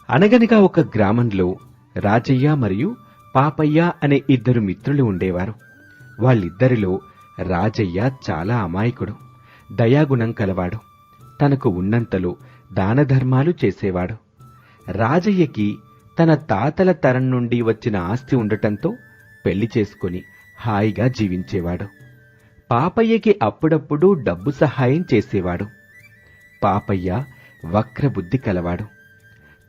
అనగనగా ఒక గ్రామంలో రాజయ్య మరియు పాపయ్య అనే ఇద్దరు మిత్రులు ఉండేవారు. వాళ్ళిద్దరిలో రాజయ్య చాలా అమాయకుడు, దయాగుణం కలవాడు. తనకు ఉన్నంతలో దానధర్మాలు చేసేవాడు. రాజయ్యకి తన తాతల తరం నుండి వచ్చిన ఆస్తి ఉండటంతో పెళ్లి చేసుకుని హాయిగా జీవించేవాడు. పాపయ్యకి అప్పుడప్పుడు డబ్బు సహాయం చేసేవాడు. పాపయ్య వక్రబుద్ధి కలవాడు.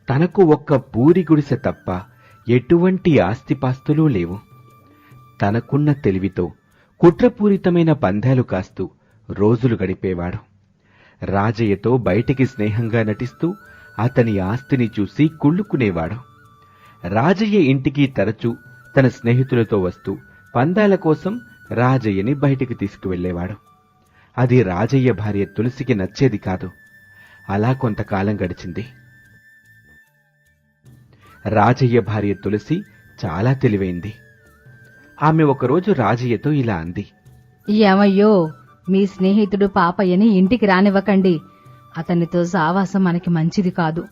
తనకు ఒక్క పూరి గుడిసె తప్ప ఎటువంటి ఆస్తిపాస్తులూ లేవు. తనకున్న తెలివితో కుట్రపూరితమైన పందాలు కాస్తూ రోజులు గడిపేవాడు. రాజయ్యతో బయటికి స్నేహంగా నటిస్తూ అతని ఆస్తిని చూసి కుళ్ళుకునేవాడు. రాజయ్య ఇంటికి తరచూ తన స్నేహితులతో వస్తూ పందాల కోసం రాజయ్యని బయటికి తీసుకువెళ్లేవాడు. అది రాజయ్య భార్య తులసికి నచ్చేది కాదు. అలా కొంతకాలం గడిచింది. రాజయ్య భార్య తులసి చాలా తెలివైంది. ఆమె ఒకరోజు రాజయ్యతో ఇలా అంది. ఏమయ్యో, మీ స్నేహితుడు పాపయ్యని ఇంటికి రానివ్వకండి. అతనితో సావాసం మనకి మంచిది కాదు.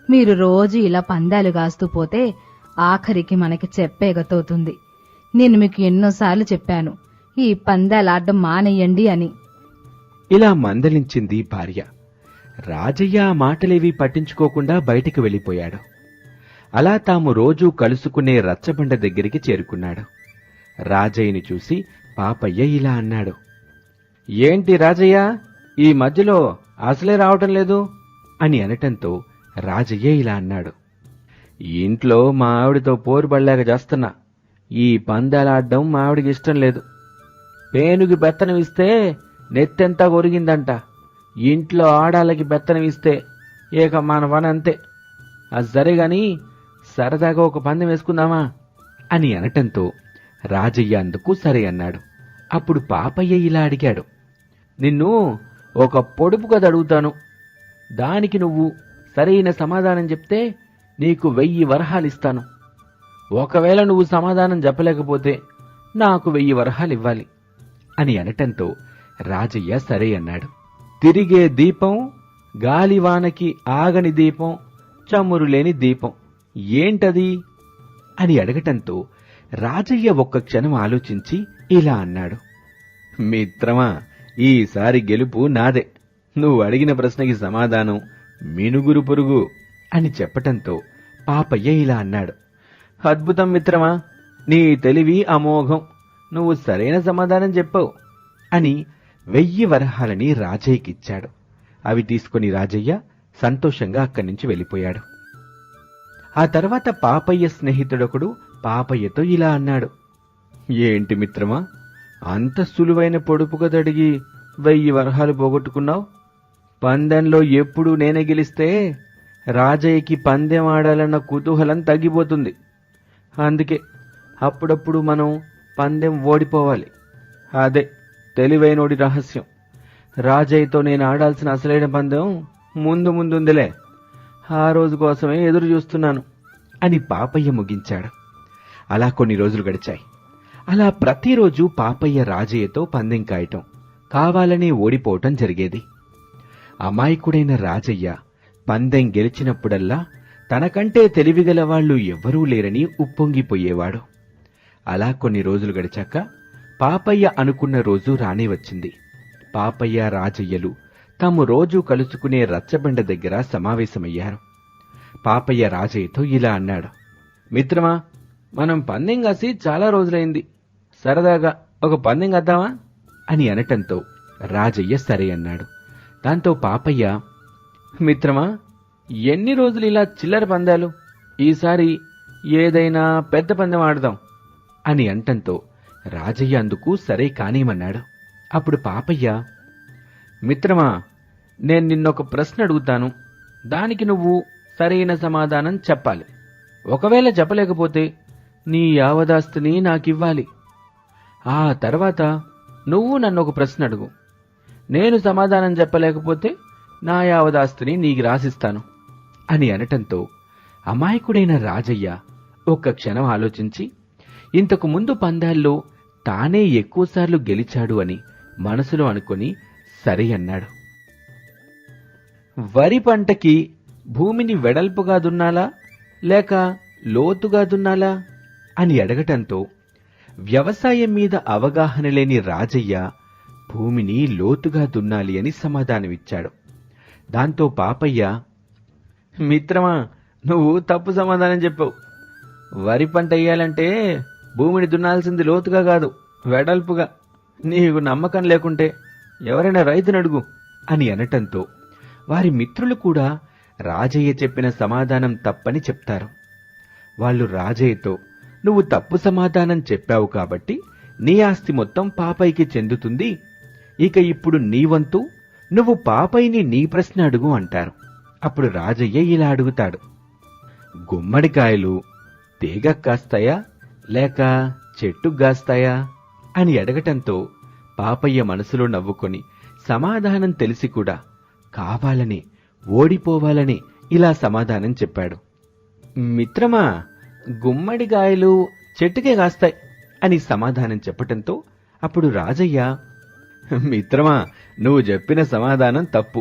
మీరు రోజు ఇలా పందాలు గాస్తూ పోతే ఆఖరికి మనకి చెప్పేగతవుతుంది. నేను మీకు ఎన్నోసార్లు చెప్పాను, ఈ పందాలాడ్డం మానేయండి అని. ఇలా మందలించింది భార్య. రాజయ్య ఆ మాటలేవీ పట్టించుకోకుండా బయటికి వెళ్లిపోయాడు. అలా తాము రోజూ కలుసుకునే రచ్చబండ దగ్గరికి చేరుకున్నాడు. రాజయ్యని చూసి పాపయ్య ఇలా అన్నాడు. ఏంటి రాజయ్య, ఈ మధ్యలో అసలే రావటం లేదు అని అనటంతో రాజయ్య ఇలా అన్నాడు. ఇంట్లో మా ఆవిడతో పోరుబడలేక చేస్తున్నా. ఈ పందాలాడ్డం మా ఆవిడికి ఇష్టం లేదు. పేనుకి బెత్తనం ఇస్తే నెత్తెంతా కొరిగిందంట. ఇంట్లో ఆడాలకి బెత్తనం ఇస్తే ఏక మన పని అంతే. అది సరేగాని సరదాగా ఒక పందెం వేసుకుందామా అని అనటంతో రాజయ్య అందుకు సరే అన్నాడు. అప్పుడు పాపయ్య ఇలా అడిగాడు. నిన్ను ఒక పొడుపు కథ అడుగుతాను. దానికి నువ్వు సరైన సమాధానం చెప్తే నీకు 1000 వరహాలిస్తాను. ఒకవేళ నువ్వు సమాధానం చెప్పలేకపోతే నాకు 1000 వరహాలివ్వాలి అని అనటంతో రాజయ్య సరే అన్నాడు. తిరిగే దీపం, గాలివానకి ఆగని దీపం, చమురు లేని దీపం ఏంటది అని అడగటంతో రాజయ్య ఒక్క క్షణం ఆలోచించి ఇలా అన్నాడు. మిత్రమా, ఈసారి గెలుపు నాదే. నువ్వు అడిగిన ప్రశ్నకి సమాధానం మినుగురు పురుగు అని చెప్పటంతో పాపయ్య ఇలా అన్నాడు. అద్భుతం మిత్రమా, నీ తెలివి అమోఘం. నువ్వు సరైన సమాధానం చెప్పావు అని 1000 వరహాలని రాజయ్యకిచ్చాడు. అవి తీసుకుని రాజయ్య సంతోషంగా అక్కడి నుంచి వెళ్లిపోయాడు. ఆ తర్వాత పాపయ్య స్నేహితుడొకడు పాపయ్యతో ఇలా అన్నాడు. ఏంటి మిత్రమా, అంత సులువైన పొడుపు కదడిగి 1000 వరహాలు పోగొట్టుకున్నావు? పందెంలో ఎప్పుడూ నేనే గెలిస్తే రాజయ్యకి పందెం ఆడాలన్న కుతూహలం తగ్గిపోతుంది. అందుకే అప్పుడప్పుడు మనం పందెం ఓడిపోవాలి. అదే తెలివైనోడి రహస్యం. రాజయ్యతో నేను ఆడాల్సిన అసలైన పందెం ముందుందిలే. ఆ రోజు కోసమే ఎదురు చూస్తున్నాను అని పాపయ్య ముగించాడు. అలా కొన్ని రోజులు గడిచాయి. అలా ప్రతిరోజు పాపయ్య రాజయ్యతో పందెం కాయటం, కావాలనే ఓడిపోవటం జరిగేది. అమాయకుడైన రాజయ్య పందెం గెలిచినప్పుడల్లా తనకంటే తెలివిగల వాళ్లు ఎవ్వరూ లేరని ఉప్పొంగిపోయేవాడు. అలా కొన్ని రోజులు గడిచాక పాపయ్య అనుకున్న రోజు రానే వచ్చింది. పాపయ్య రాజయ్యలు తాము రోజూ కలుసుకునే రచ్చబండ దగ్గర సమావేశమయ్యారు. పాపయ్య రాజయ్యతో ఇలా అన్నాడు. మిత్రమా, మనం పందెం కాసి చాలా రోజులైంది. సరదాగా ఒక పందెం కద్దామా అని అనటంతో రాజయ్య సరే అన్నాడు. దాంతో పాపయ్య, మిత్రమా, ఎన్ని రోజులు ఇలా చిల్లర పందాలు? ఈసారి ఏదైనా పెద్ద పందెం ఆడదాం అని అంటంతో రాజయ్య అందుకు సరే కానీమన్నాడు. అప్పుడు పాపయ్య, మిత్రమా, నేను నిన్నొక ప్రశ్న అడుగుతాను. దానికి నువ్వు సరైన సమాధానం చెప్పాలి. ఒకవేళ చెప్పలేకపోతే నీ యావదాస్తిని నాకివ్వాలి. ఆ తర్వాత నువ్వు నన్నొక ప్రశ్న అడుగు. నేను సమాధానం చెప్పలేకపోతే నా యావదాస్తిని నీకు రాసిస్తాను అని అనటంతో అమాయకుడైన రాజయ్య ఒక్క క్షణం ఆలోచించి ఇంతకు ముందు పందాల్లో తానే ఎక్కువసార్లు గెలిచాడు అని మనసులో అనుకుని సరే అన్నాడు. వరి పంటకి భూమిని వెడల్పుగా దున్నాలా లేక లోతుగా దున్నాలా అని అడగటంతో వ్యవసాయం మీద అవగాహన లేని రాజయ్య భూమిని లోతుగా దున్నాలి అని సమాధానమిచ్చాడు. దాంతో పాపయ్య, మిత్రమా, నువ్వు తప్పు సమాధానం చెప్పావు. వరి పంట వేయాలంటే భూమిని దున్నాల్సింది లోతుగా కాదు, వెడల్పుగా. నీకు నమ్మకం లేకుంటే ఎవరైనా రైతుని అడుగు అని అనటంతో వారి మిత్రులు కూడా రాజయ్య చెప్పిన సమాధానం తప్పని చెప్తారు. వాళ్ళు రాజయ్యతో, నువ్వు తప్పు సమాధానం చెప్పావు కాబట్టి నీ ఆస్తి మొత్తం పాపయ్యకి చెందుతుంది. ఇక ఇప్పుడు నీ వంతు, నువ్వు పాపయ్యని నీ ప్రశ్న అడుగు అంటారు. అప్పుడు రాజయ్య ఇలా అడుగుతాడు, గుమ్మడికాయలు తీగకు కాస్తాయా లేక చెట్టుకు కాస్తాయా అని అడగటంతో పాపయ్య మనసులో నవ్వుకొని సమాధానం తెలిసి కూడా కావాలని, ఓడిపోవాలని ఇలా సమాధానం చెప్పాడు. మిత్రమా, గుమ్మడికాయలు చెట్టుకే కాస్తాయి అని సమాధానం చెప్పటంతో అప్పుడు రాజయ్య, మిత్రమా, నువ్వు చెప్పిన సమాధానం తప్పు.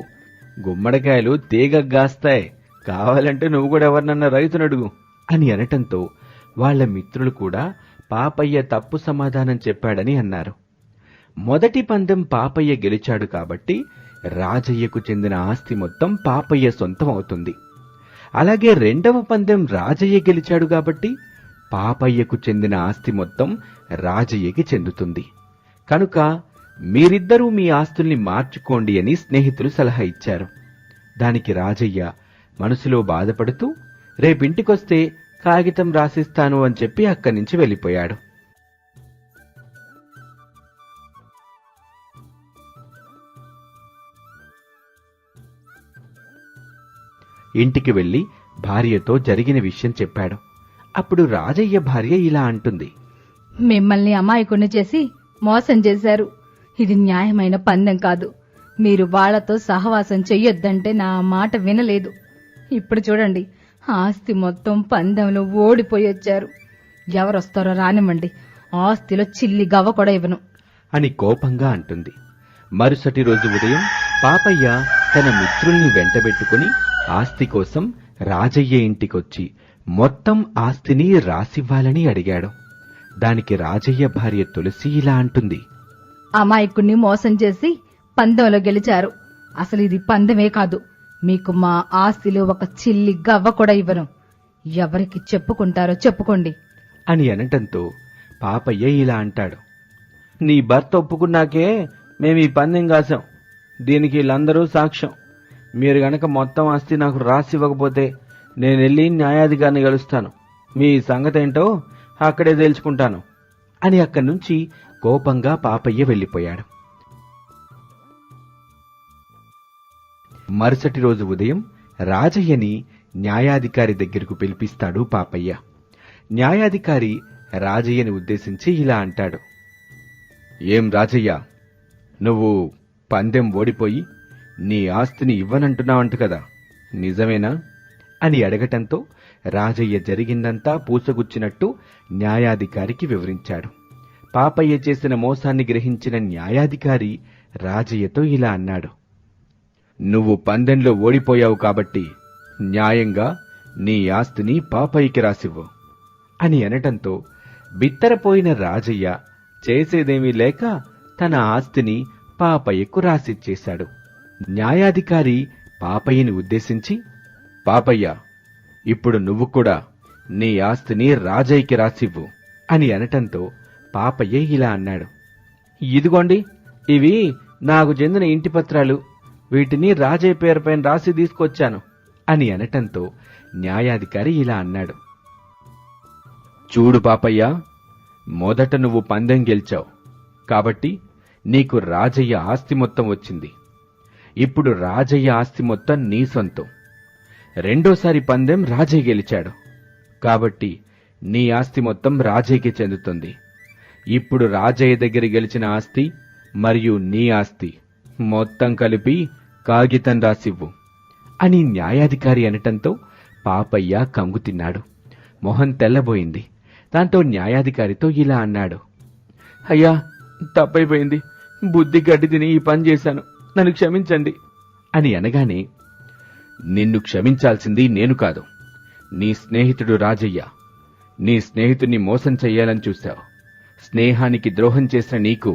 గుమ్మడికాయలు తీగకు కాస్తాయి, కావాలంటే నువ్వు కూడా ఎవరినన్నా రైతునడుగు అని అనటంతో వాళ్ల మిత్రులు కూడా పాపయ్య తప్పు సమాధానం చెప్పాడని అన్నారు. మొదటి పందెం పాపయ్య గెలిచాడు కాబట్టి రాజయ్యకు చెందిన ఆస్తి మొత్తం పాపయ్య సొంతం అవుతుంది. అలాగే రెండవ పందెం రాజయ్య గెలిచాడు కాబట్టి పాపయ్యకు చెందిన ఆస్తి మొత్తం రాజయ్యకి చెందుతుంది. కనుక మీరిద్దరూ మీ ఆస్తుల్ని మార్చుకోండి అని స్నేహితులు సలహా ఇచ్చారు. దానికి రాజయ్య మనసులో బాధపడుతూ రేపింటికొస్తే కాగితం రాసిస్తాను అని చెప్పి అక్కడి నుంచి వెళ్ళిపోయాడు. ఇంటికి వెళ్లి భార్యతో జరిగిన విషయం చెప్పాడు. అప్పుడు రాజయ్య భార్య ఇలా అంటుంది, మిమ్మల్ని అమాయకుణ్ణి చేసి మోసం చేశారు. ఇది న్యాయమైన పందెం కాదు. మీరు వాళ్లతో సహవాసం చెయ్యొద్దంటే నా మాట వినలేదు. ఇప్పుడు చూడండి, ఆస్తి మొత్తం పందెంలో ఓడిపోయొచ్చారు. ఎవరొస్తారో రానివ్వండి, ఆస్తిలో చిల్లి గవ్వ కూడా ఇవ్వను అని కోపంగా అంటుంది. మరుసటి రోజు ఉదయం పాపయ్య తన మిత్రుల్ని వెంటబెట్టుకుని ఆస్తి కోసం రాజయ్య ఇంటికొచ్చి మొత్తం ఆస్తిని రాసివ్వాలని అడిగాడు. దానికి రాజయ్య భార్య తులసి ఇలా అంటుంది, అమాయకుణ్ణి మోసం చేసి పందెంలో గెలిచారు. అసలు ఇది పందెమే కాదు. మీకు మా ఆస్తిలో ఒక చిల్లి గవ్వ కూడా ఇవ్వను. ఎవరికి చెప్పుకుంటారో చెప్పుకోండి అని అనటంతో పాపయ్య ఇలా అంటాడు, నీ భర్త ఒప్పుకున్నాకే మేము ఈ పందెం కాసాం. దీనికి వీళ్ళందరూ సాక్ష్యం. మీరు గనక మొత్తం ఆస్తి నాకు రాసివ్వకపోతే నేనెళ్ళి న్యాయాధికారిని కలుస్తాను. మీ సంగతేంటో అక్కడే తేల్చుకుంటాను అని అక్కడి నుంచి కోపంగా పాపయ్య వెళ్లిపోయాడు. మరుసటి రోజు ఉదయం రాజయ్యని న్యాయాధికారి దగ్గరకు పిలిపిస్తాడు పాపయ్య. న్యాయాధికారి రాజయ్యని ఉద్దేశించి ఇలా అంటాడు, ఏం రాజయ్య, నువ్వు పందెం ఓడిపోయి నీ ఆస్తిని ఇవ్వనంటున్నావంట కదా, నిజమేనా అని అడగటంతో రాజయ్య జరిగిందంతా పూసగుచ్చినట్టు న్యాయాధికారికి వివరించాడు. పాపయ్య చేసిన మోసాన్ని గ్రహించిన న్యాయాధికారి రాజయ్యతో ఇలా అన్నాడు, నువ్వు పందెంలో ఓడిపోయావు కాబట్టి న్యాయంగా నీ ఆస్తిని పాపయ్యకి రాసివ్వు అని అనటంతో బిత్తరపోయిన రాజయ్య చేసేదేమీ లేక తన ఆస్తిని పాపయ్యకు రాసిచ్చేశాడు. న్యాయాధికారి పాపయ్యని ఉద్దేశించి, పాపయ్య, ఇప్పుడు నువ్వు కూడా నీ ఆస్తిని రాజయ్యకి రాసివ్వు అని అనటంతో పాపయ్య ఇలా అన్నాడు, ఇదిగోండి, ఇవి నాకు చెందిన ఇంటి పత్రాలు. వీటిని రాజయ్య పేరుపైన రాసి తీసుకొచ్చాను అని అనటంతో న్యాయాధికారి ఇలా అన్నాడు, చూడు పాపయ్య, మొదట నువ్వు పందెం గెలిచావు కాబట్టి నీకు రాజయ్య ఆస్తి మొత్తం వచ్చింది. ఇప్పుడు రాజయ్య ఆస్తి మొత్తం నీ సొంతం. రెండోసారి పందెం రాజయ్య గెలిచాడు కాబట్టి నీ ఆస్తి మొత్తం రాజయ్యకి చెందుతుంది. ఇప్పుడు రాజయ్య దగ్గర గెలిచిన ఆస్తి మరియు నీ ఆస్తి మొత్తం కలిపి కాగితం రాసివ్వు అని న్యాయాధికారి అనటంతో పాపయ్య కంగు తిన్నాడు. మొహం తెల్లబోయింది. దాంతో న్యాయాధికారితో ఇలా అన్నాడు, అయ్యా, తప్పైపోయింది. బుద్ధి గడ్డి తిని ఈ పని చేశాను. నన్ను క్షమించండి అని అనగానే, నిన్ను క్షమించాల్సింది నేను కాదు, నీ స్నేహితుడు రాజయ్య. నీ స్నేహితుణ్ణి మోసం చెయ్యాలని చూశావు. స్నేహానికి ద్రోహం చేసిన నీకు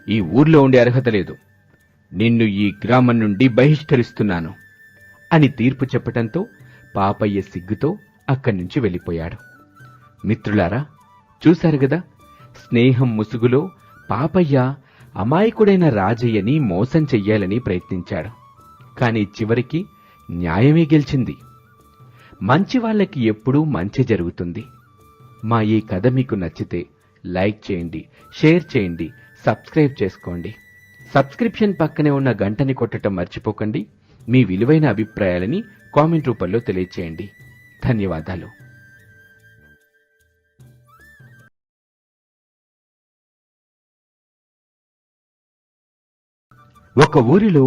ఈ ఊర్లో ఉండే అర్హత లేదు. నిన్ను ఈ గ్రామం నుండి బహిష్కరిస్తున్నాను అని తీర్పు చెప్పటంతో పాపయ్య సిగ్గుతో అక్కడి నుంచి వెళ్లిపోయాడు. మిత్రులారా, చూశారు గదా, స్నేహం ముసుగులో పాపయ్య అమాయకుడైన రాజయ్యని మోసం చెయ్యాలని ప్రయత్నించాడు. కాని చివరికి న్యాయమే గెలిచింది. మంచి వాళ్ళకి ఎప్పుడూ మంచి జరుగుతుంది. మా ఈ కథ మీకు నచ్చితే లైక్ చేయండి, షేర్ చేయండి, సబ్స్క్రైబ్ చేసుకోండి. సబ్స్క్రిప్షన్ పక్కనే ఉన్న గంటని కొట్టడం మర్చిపోకండి. మీ విలువైన అభిప్రాయాలని కామెంట్ రూపంలో తెలియచేయండి. ధన్యవాదాలు. ఒక ఊరిలో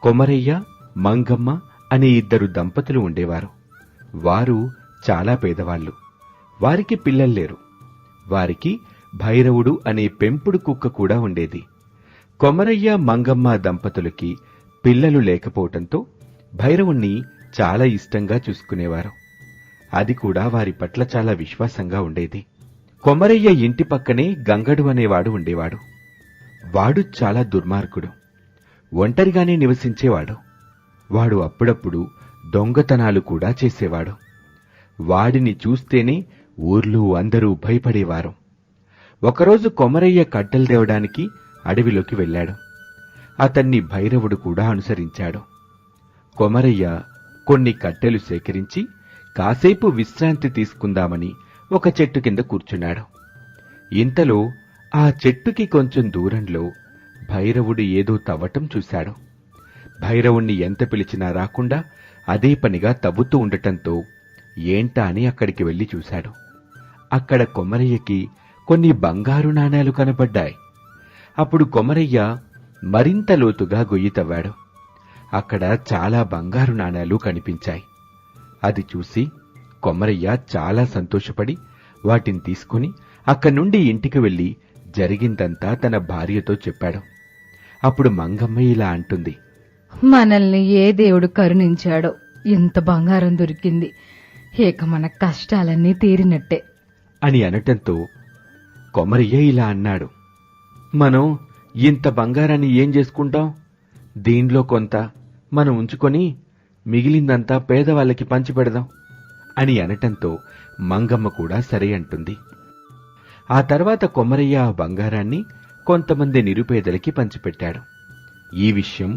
కొమరయ్య, మంగమ్మ అనే ఇద్దరు దంపతులు ఉండేవారు. వారు చాలా పేదవాళ్లు. వారికి పిల్లల్లేరు. వారికి భైరవుడు అనే పెంపుడు కుక్క కూడా ఉండేది. కొమరయ్య, మంగమ్మ దంపతులకి పిల్లలు లేకపోవటంతో భైరవుణ్ణి చాలా ఇష్టంగా చూసుకునేవారు. అది కూడా వారి పట్ల చాలా విశ్వాసంగా ఉండేది. కొమరయ్య ఇంటి పక్కనే గంగడు అనేవాడు ఉండేవాడు. వాడు చాలా దుర్మార్గుడు. ఒంటరిగానే నివసించేవాడు. వాడు అప్పుడప్పుడు దొంగతనాలు కూడా చేసేవాడు. వాడిని చూస్తేనే ఊర్లో అందరూ భయపడేవారు. ఒకరోజు కొమరయ్య కట్టెలు తేవడానికి అడవిలోకి వెళ్లాడు. అతన్ని భైరవుడు కూడా అనుసరించాడు. కొమరయ్య కొన్ని కట్టెలు సేకరించి కాసేపు విశ్రాంతి తీసుకుందామని ఒక చెట్టు కింద కూర్చున్నాడు. ఇంతలో ఆ చెట్టుకి కొంచెం దూరంలో భైరవుడు ఏదో తవ్వటం చూశాడు. భైరవుణ్ణి ఎంత పిలిచినా రాకుండా అదే పనిగా తవ్వుతూ ఉండటంతో ఏంటా అని అక్కడికి వెళ్లి చూశాడు. అక్కడ కొమరయ్యకి కొన్ని బంగారు నాణేలు కనబడ్డాయి. అప్పుడు కొమరయ్య మరింత లోతుగా గొయ్యి తవ్వాడు. అక్కడ చాలా బంగారు నాణేలు కనిపించాయి. అది చూసి కొమరయ్య చాలా సంతోషపడి వాటిని తీసుకుని అక్కడి నుండి ఇంటికి వెళ్లి జరిగిందంతా తన భార్యతో చెప్పాడు. అప్పుడు మంగమ్మ ఇలా అంటుంది, మనల్ని ఏ దేవుడు కరుణించాడో, ఇంత బంగారం దొరికింది. ఇక మన కష్టాలన్నీ తీరినట్టే అని అనటంతో కొమరయ్య ఇలా అన్నాడు, మనం ఇంత బంగారాన్ని ఏం చేసుకుంటాం? దీనిలో కొంత మనం ఉంచుకొని మిగిలిందంతా పేదవాళ్ళకి పంచిపెడదాం అని అనటంతో మంగమ్మ కూడా సరే అంటుంది. ఆ తర్వాత కొమరయ్య ఆ బంగారాన్ని కొంతమంది నిరుపేదలకి పంచిపెట్టాడు. ఈ విషయం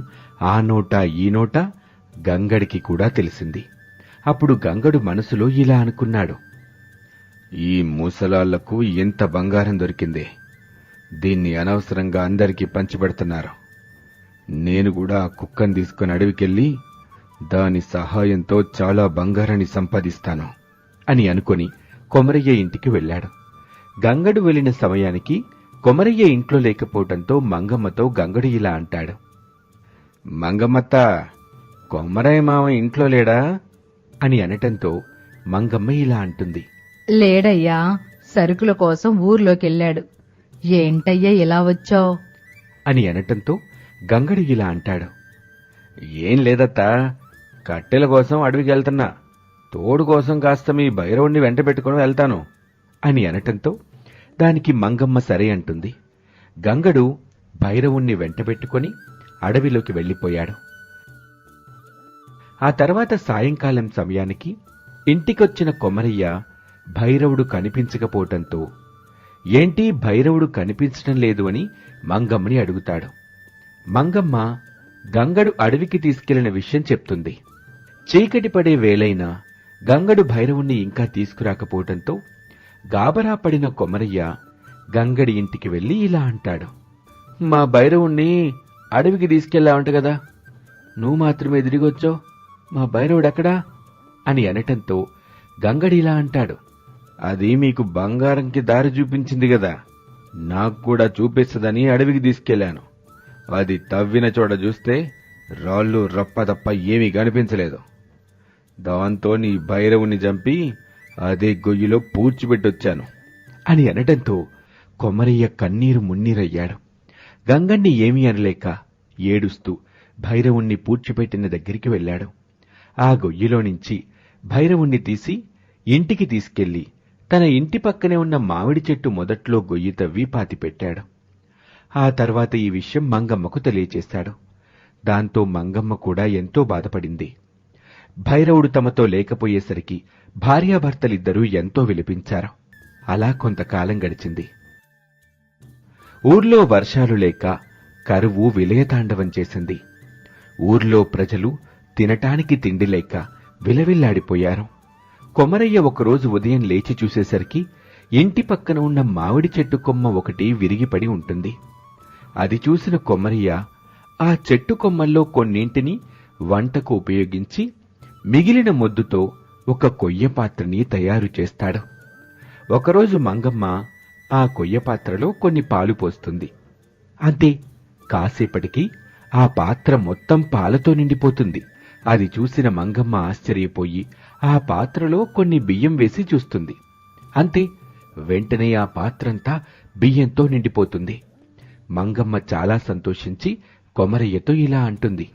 ఆ నోటా ఈ నోటా గంగడికి కూడా తెలిసింది. అప్పుడు గంగడు మనసులో ఇలా అనుకున్నాడు, ఈ ముసలాళ్లకు ఎంత బంగారం దొరికింది. దీన్ని అనవసరంగా అందరికీ పంచిపెడుతున్నారు. నేను కూడా ఆ కుక్కను తీసుకుని అడవికెళ్లి దాని సహాయంతో చాలా బంగారాన్ని సంపాదిస్తాను అని అనుకుని కొమరయ్య ఇంటికి వెళ్లాడు. గంగడు వెళ్లిన సమయానికి కొమరయ్య ఇంట్లో లేకపోవడంతో మంగమ్మతో గంగడు ఇలా అంటాడు, మంగమ్మత్త, కొమరయ్య మామ ఇంట్లో లేడా అని అనటంతో మంగమ్మ ఇలా అంటుంది, లేడయ్యా, సరుకుల కోసం ఊర్లోకెళ్ళాడు. ఏంటయ్యా ఇలా వచ్చావు అని అనటంతో గంగడు ఇలా అంటాడు, ఏం లేదత్తా, కట్టెల కోసం అడవికి వెళ్తున్నా. తోడు కోసం కాస్త మీ భైరవుణ్ణి వెంట పెట్టుకుని వెళ్తాను అని అనటంతో దానికి మంగమ్మ సరే అంటుంది. గంగడు భైరవుణ్ణి వెంటబెట్టుకుని అడవిలోకి వెళ్లిపోయాడు. ఆ తర్వాత సాయంకాలం సమయానికి ఇంటికొచ్చిన కొమరయ్య భైరవుడు కనిపించకపోవటంతో ఏంటి భైరవుడు కనిపించటం లేదు అని మంగమ్మని అడుగుతాడు. మంగమ్మ గంగడు అడవికి తీసుకెళ్లిన విషయం చెప్తుంది. చీకటి పడే వేళైనా గంగడు భైరవుణ్ణి ఇంకా తీసుకురాకపోవటంతో గాబరా పడిన కొమరయ్య గంగడి ఇంటికి వెళ్లి ఇలా అంటాడు, మా భైరవుణ్ణి అడవికి తీసుకెళ్లావంట కదా, నువ్వు మాత్రమే తిరిగొచ్చావు, మా భైరవుడెక్కడా అని అనటంతో గంగడి ఇలా అంటాడు, అది మీకు బంగారంకి దారి చూపించింది కదా, నాకు కూడా చూపిస్తుందని అడవికి తీసుకెళ్లాను. అది తవ్విన చోట చూస్తే రాళ్ళు రప్ప తప్ప ఏమీ కనిపించలేదు. దాంతో నీ భైరవుని చంపి అదే గొయ్యిలో పూడ్చిపెట్టొచ్చాను అని అనటంతో కొమరయ్య కన్నీరు మున్నీరయ్యాడు. గంగణ్ణి ఏమీ అనలేక ఏడుస్తూ భైరవుణ్ణి పూడ్చిపెట్టిన దగ్గరికి వెళ్ళాడు. ఆ గొయ్యిలో నుంచి భైరవుణ్ణి తీసి ఇంటికి తీసుకెళ్లి తన ఇంటి పక్కనే ఉన్న మామిడి చెట్టు మొదట్లో గొయ్యి తవ్వి పాతిపెట్టాడు. ఆ తర్వాత ఈ విషయం మంగమ్మకు తెలియచేశాడు. దాంతో మంగమ్మ కూడా ఎంతో బాధపడింది. భైరవుడు తమతో లేకపోయేసరికి భార్యాభర్తలిద్దరూ ఎంతో విలపించారు. అలా కొంతకాలం గడిచింది. ఊర్లో వర్షాలు లేక కరువు విలయతాండవం చేసింది. ఊర్లో ప్రజలు తినటానికి తిండి లేక విలవిల్లాడిపోయారు. కొమరయ్య ఒకరోజు ఉదయం లేచి చూసేసరికి ఇంటి పక్కన ఉన్న మామిడి చెట్టు కొమ్మ ఒకటి విరిగిపడి ఉంటుంది. అది చూసిన కొమరయ్య ఆ చెట్టు కొమ్మల్లో కొన్నింటిని వంటకు ఉపయోగించి మిగిలిన మొద్దుతో ఒక కొయ్య పాత్రని తయారు చేస్తాడు. ఒకరోజు మంగమ్మ ఆ కొయ్య పాత్రలో కొన్ని పాలు పోస్తుంది. అంతే, కాసేపటికి ఆ పాత్ర మొత్తం పాలతో నిండిపోతుంది. అది చూసిన మంగమ్మ ఆశ్చర్యపోయి ఆ పాత్రలో కొన్ని బియ్యం వేసి చూస్తుంది. అంతే, వెంటనే ఆ పాత్రంతా బియ్యంతో నిండిపోతుంది. మంగమ్మ చాలా సంతోషించి కొమరయ్యతో ఇలా అంటుంది.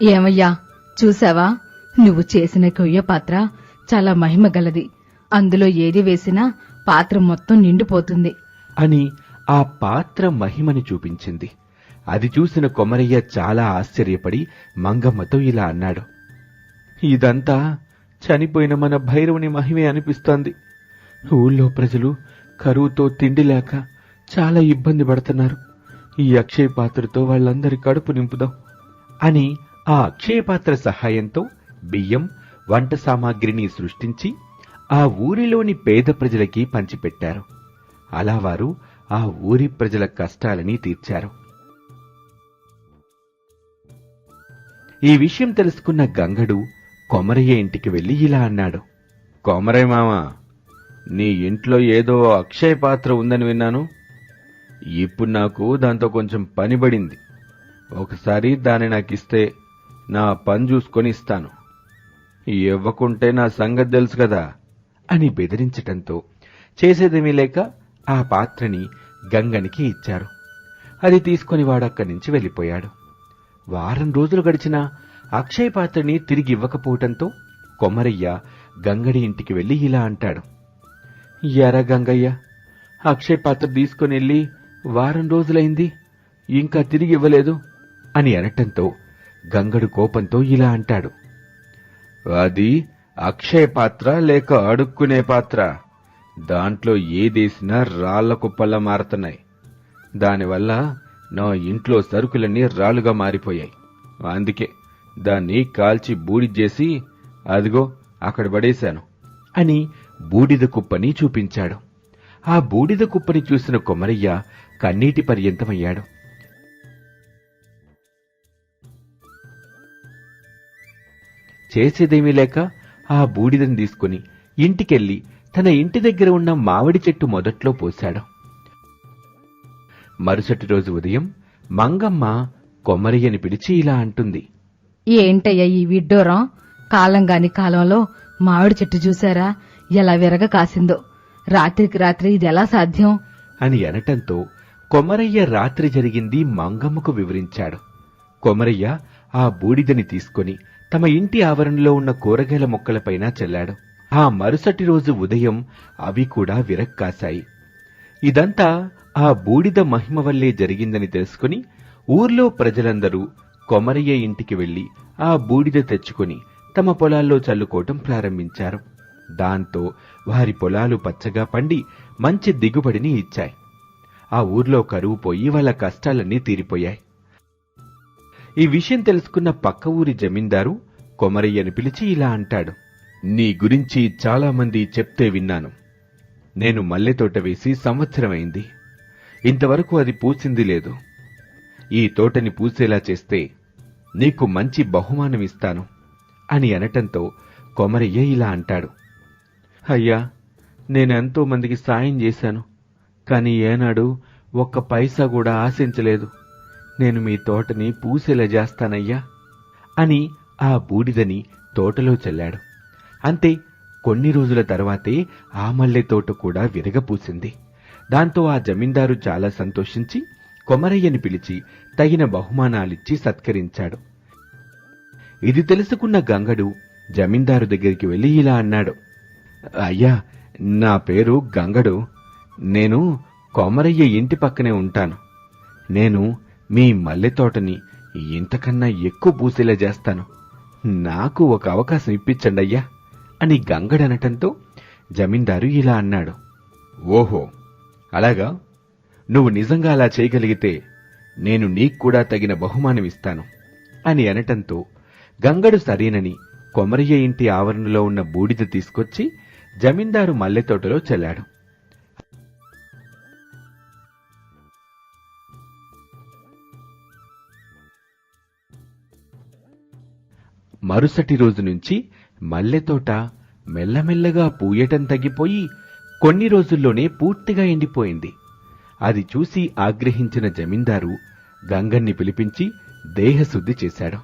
ఏమయ్యా, చూసావా, నువ్వు చేసిన కొయ్య పాత్ర చాలా మహిమగలది. అందులో ఏది వేసినా పాత్ర మొత్తం నిండిపోతుంది అని ఆ పాత్ర మహిమని చూపించింది. అది చూసిన కొమరయ్య చాలా ఆశ్చర్యపడి మంగమ్మతో ఇలా అన్నాడు. ఇదంతా చనిపోయిన మన భైరవుని మహిమే అనిపిస్తోంది. ఊళ్ళో ప్రజలు కరువుతో తిండి లేక చాలా ఇబ్బంది పడుతున్నారు. ఈ అక్షయ పాత్రతో వాళ్ళందరి కడుపు నింపుదాం అని ఆ అక్షయ పాత్ర సహాయంతో బియ్యం, వంట సామాగ్రిని సృష్టించి ఆ ఊరిలోని పేద ప్రజలకి పంచిపెట్టారు. అలా వారు ఆ ఊరి ప్రజల కష్టాలని తీర్చారు. ఈ విషయం తెలుసుకున్న గంగడు కొమరయ్య ఇంటికి వెళ్లి ఇలా అన్నాడు. కొమరయ్య మామ, నీ ఇంట్లో ఏదో అక్షయ పాత్ర ఉందని విన్నాను. ఇప్పుడు నాకు దాంతో కొంచెం పని పడింది. ఒకసారి దాన్ని నాకిస్తే నా పని చూసుకొని ఇస్తాను. ఇవ్వకుంటే నా సంగతి తెలుసు కదా అని బెదిరించటంతో చేసేదేమీ లేక ఆ పాత్రని గంగనికి ఇచ్చారు. అది తీసుకుని వాడక్కడి నుంచి వెళ్లిపోయాడు. వారం రోజులు గడిచినా అక్షయ పాత్రని తిరిగి ఇవ్వకపోవటంతో కొమరయ్య గంగడి ఇంటికి వెళ్లి ఇలా అంటాడు. ఎరా గంగయ్య, అక్షయ పాత్ర తీసుకుని వెళ్లి వారం రోజులైంది, ఇంకా తిరిగి ఇవ్వలేదు అని అనటంతో గంగడు కోపంతో ఇలా అంటాడు. అది అక్షయ పాత్ర లేక అడుక్కునే పాత్ర? దాంట్లో ఏదేసినా రాళ్ల కుప్పల్లా మారుతున్నాయి. దానివల్ల నా ఇంట్లో సరుకులన్నీ రాళ్లుగా మారిపోయాయి. అందుకే దాన్ని కాల్చి బూడిచేసి అదిగో అక్కడ పడేశాను అని బూడిద కుప్పని చూపించాడు. ఆ బూడిద కుప్పని చూసిన కొమరయ్య కన్నీటి పర్యంతమయ్యాడు. చేసేదేమీ లేక ఆ బూడిదని తీసుకుని ఇంటికెళ్లి తన ఇంటి దగ్గర ఉన్న మామిడి చెట్టు మొదట్లో పోశాడు. మరుసటి రోజు ఉదయం మంగమ్మ కొమరయ్యని పిలిచి ఇలా అంటుంది. ఏంటయ్యా ఈ విడ్డూరం? కాలంగాని కాలంలో మామిడి చెట్టు చూశారా ఎలా విరగ కాసిందో? రాత్రికి రాత్రి ఇదెలా సాధ్యం అని అనటంతో కొమరయ్య రాత్రి జరిగింది మంగమ్మకు వివరించాడు. కొమరయ్య ఆ బూడిదని తీసుకుని తమ ఇంటి ఆవరణలో ఉన్న కూరగాయల మొక్కలపైన చల్లాడు. ఆ మరుసటి రోజు ఉదయం అవి కూడా విరక్కాశాయి. ఇదంతా ఆ బూడిద మహిమ వల్లే జరిగిందని తెలుసుకుని ఊర్లో ప్రజలందరూ కొమరయ్య ఇంటికి వెళ్లి ఆ బూడిద తెచ్చుకుని తమ పొలాల్లో చల్లుకోవటం ప్రారంభించారు. దాంతో వారి పొలాలు పచ్చగా పండి మంచి దిగుబడిని ఇచ్చాయి. ఆ ఊర్లో కరువు పోయి వాళ్ళ కష్టాలన్నీ తీరిపోయాయి. ఈ విషయం తెలుసుకున్న పక్క ఊరి జమీందారు కొమరయ్యను పిలిచి ఇలా అంటాడు. నీ గురించి చాలా మంది చెప్తే విన్నాను. నేను మల్లె తోట వేసి సంవత్సరమైంది. ఇంతవరకు అది పూసింది లేదు. ఈ తోటని పూసేలా చేస్తే నీకు మంచి బహుమానం ఇస్తాను అని అనటంతో కొమరయ్య ఇలా అంటాడు. అయ్యా, నేనెంతో మందికి సాయం చేశాను, కాని ఏనాడు ఒక్క పైసా కూడా ఆశించలేదు. నేను మీ తోటని పూసేలా చేస్తానయ్యా అని ఆ బూడిదని తోటలో చల్లాడు. అంతే, కొన్ని రోజుల తర్వాతే ఆ మల్లె తోట కూడా విరగపూసింది. దాంతో ఆ జమీందారు చాలా సంతోషించి కొమరయ్యని పిలిచి తగిన బహుమానాలిచ్చి సత్కరించాడు. ఇది తెలుసుకున్న గంగడు జమీందారు దగ్గరికి వెళ్లి ఇలా అన్నాడు. అయ్యా, నా పేరు గంగడు. నేను కొమరయ్య ఇంటి పక్కనే ఉంటాను. నేను మీ మల్లె తోటని ఇంతకన్నా ఎక్కువ పూసేలా చేస్తాను. నాకు ఒక అవకాశం ఇప్పించండి అయ్యా అని గంగడనటంతో జమీందారు ఇలా అన్నాడు. ఓహో, అలాగా? నువ్వు నిజంగా అలా చేయగలిగితే నేను నీకు కూడా తగిన బహుమానం ఇస్తాను అని అనటంతో గంగడు సరేనని కొమరయ్య ఇంటి ఆవరణలో ఉన్న బూడిద తీసుకొచ్చి జమీందారు మల్లె తోటలో చల్లాడు. మరుసటి రోజు నుంచి మల్లెతోట మెల్లమెల్లగా పూయటం తగ్గిపోయి కొన్ని రోజుల్లోనే పూర్తిగా ఎండిపోయింది. అది చూసి ఆగ్రహించిన జమీందారు గంగన్ని పిలిపించి దేహశుద్ధి చేశాడు.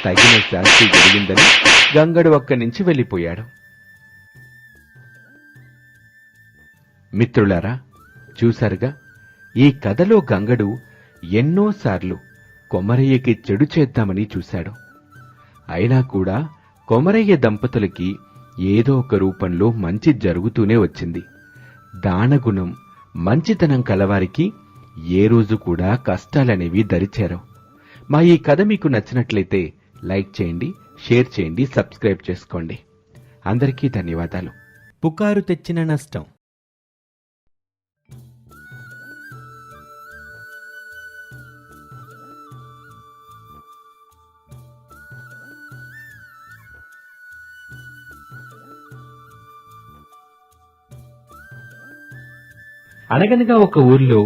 తగిన శాస్తి జరిగిందని గంగడు అక్కడి నుంచి వెళ్లిపోయాడు. మిత్రులారా, చూశారుగా, ఈ కథలో గంగడు ఎన్నోసార్లు కొమరయ్యకి చెడు చేద్దామని చూశాడు. అయినా కూడా కొమరయ్య దంపతులకి ఏదో ఒక రూపంలో మంచి జరుగుతూనే వచ్చింది. దానగుణం, మంచితనం కలవారికి ఏ రోజు కూడా కష్టాలనేవి దరిచేరవు. మా ఈ కథ మీకు నచ్చినట్లయితే లైక్ చేయండి, షేర్ చేయండి, సబ్స్క్రైబ్ చేసుకోండి. అందరికీ ధన్యవాదాలు. పుకారు తెచ్చిన నష్టం. అనగనగా ఒక ఊర్లో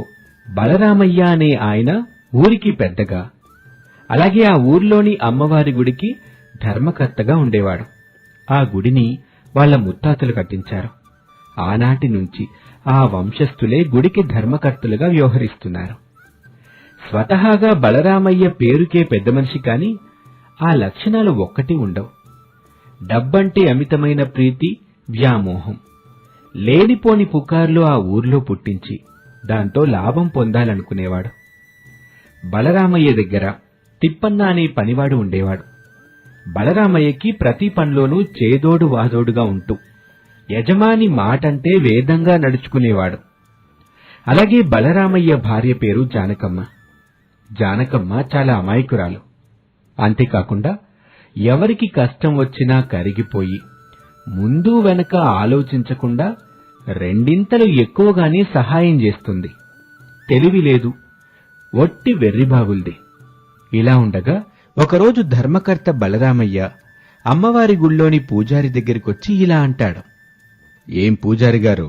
బలరామయ్య అనే ఆయన ఊరికి పెద్దగా, అలాగే ఆ ఊర్లోని అమ్మవారి గుడికి ధర్మకర్తగా ఉండేవాడు. ఆ గుడిని వాళ్ల ముత్తాతలు కట్టించారు. ఆనాటి నుంచి ఆ వంశస్థులే గుడికి ధర్మకర్తలుగా వ్యవహరిస్తున్నారు. స్వతహాగా బలరామయ్య పేరుకే పెద్ద మనిషి కాని ఆ లక్షణాలు ఒక్కటి ఉండవు. డబ్బంటే అమితమైన ప్రీతి, వ్యామోహం, లేనిపోని పుకార్లు ఆ ఊర్లో పుట్టించి దాంతో లాభం పొందాలనుకునేవాడు. బలరామయ్య దగ్గర తిప్పన్న అనే పనివాడు ఉండేవాడు. బలరామయ్యకి ప్రతి పనిలోనూ చేదోడు వాదోడుగా ఉంటూ యజమాని మాటంటే వేదంగా నడుచుకునేవాడు. అలాగే బలరామయ్య భార్య పేరు జానకమ్మ. జానకమ్మ చాలా అమాయకురాలు. అంతేకాకుండా ఎవరికి కష్టం వచ్చినా కరిగిపోయి ముందు వెనక ఆలోచించకుండా రెండింతలు ఎక్కువగానే సహాయం చేస్తుంది. తెలివి లేదు, ఒట్టి వెర్రిబాగుల్ది. ఇలా ఉండగా ఒకరోజు ధర్మకర్త బలరామయ్య అమ్మవారి గుళ్ళోని పూజారి దగ్గరికొచ్చి ఇలా అంటాడు. ఏం పూజారి గారు,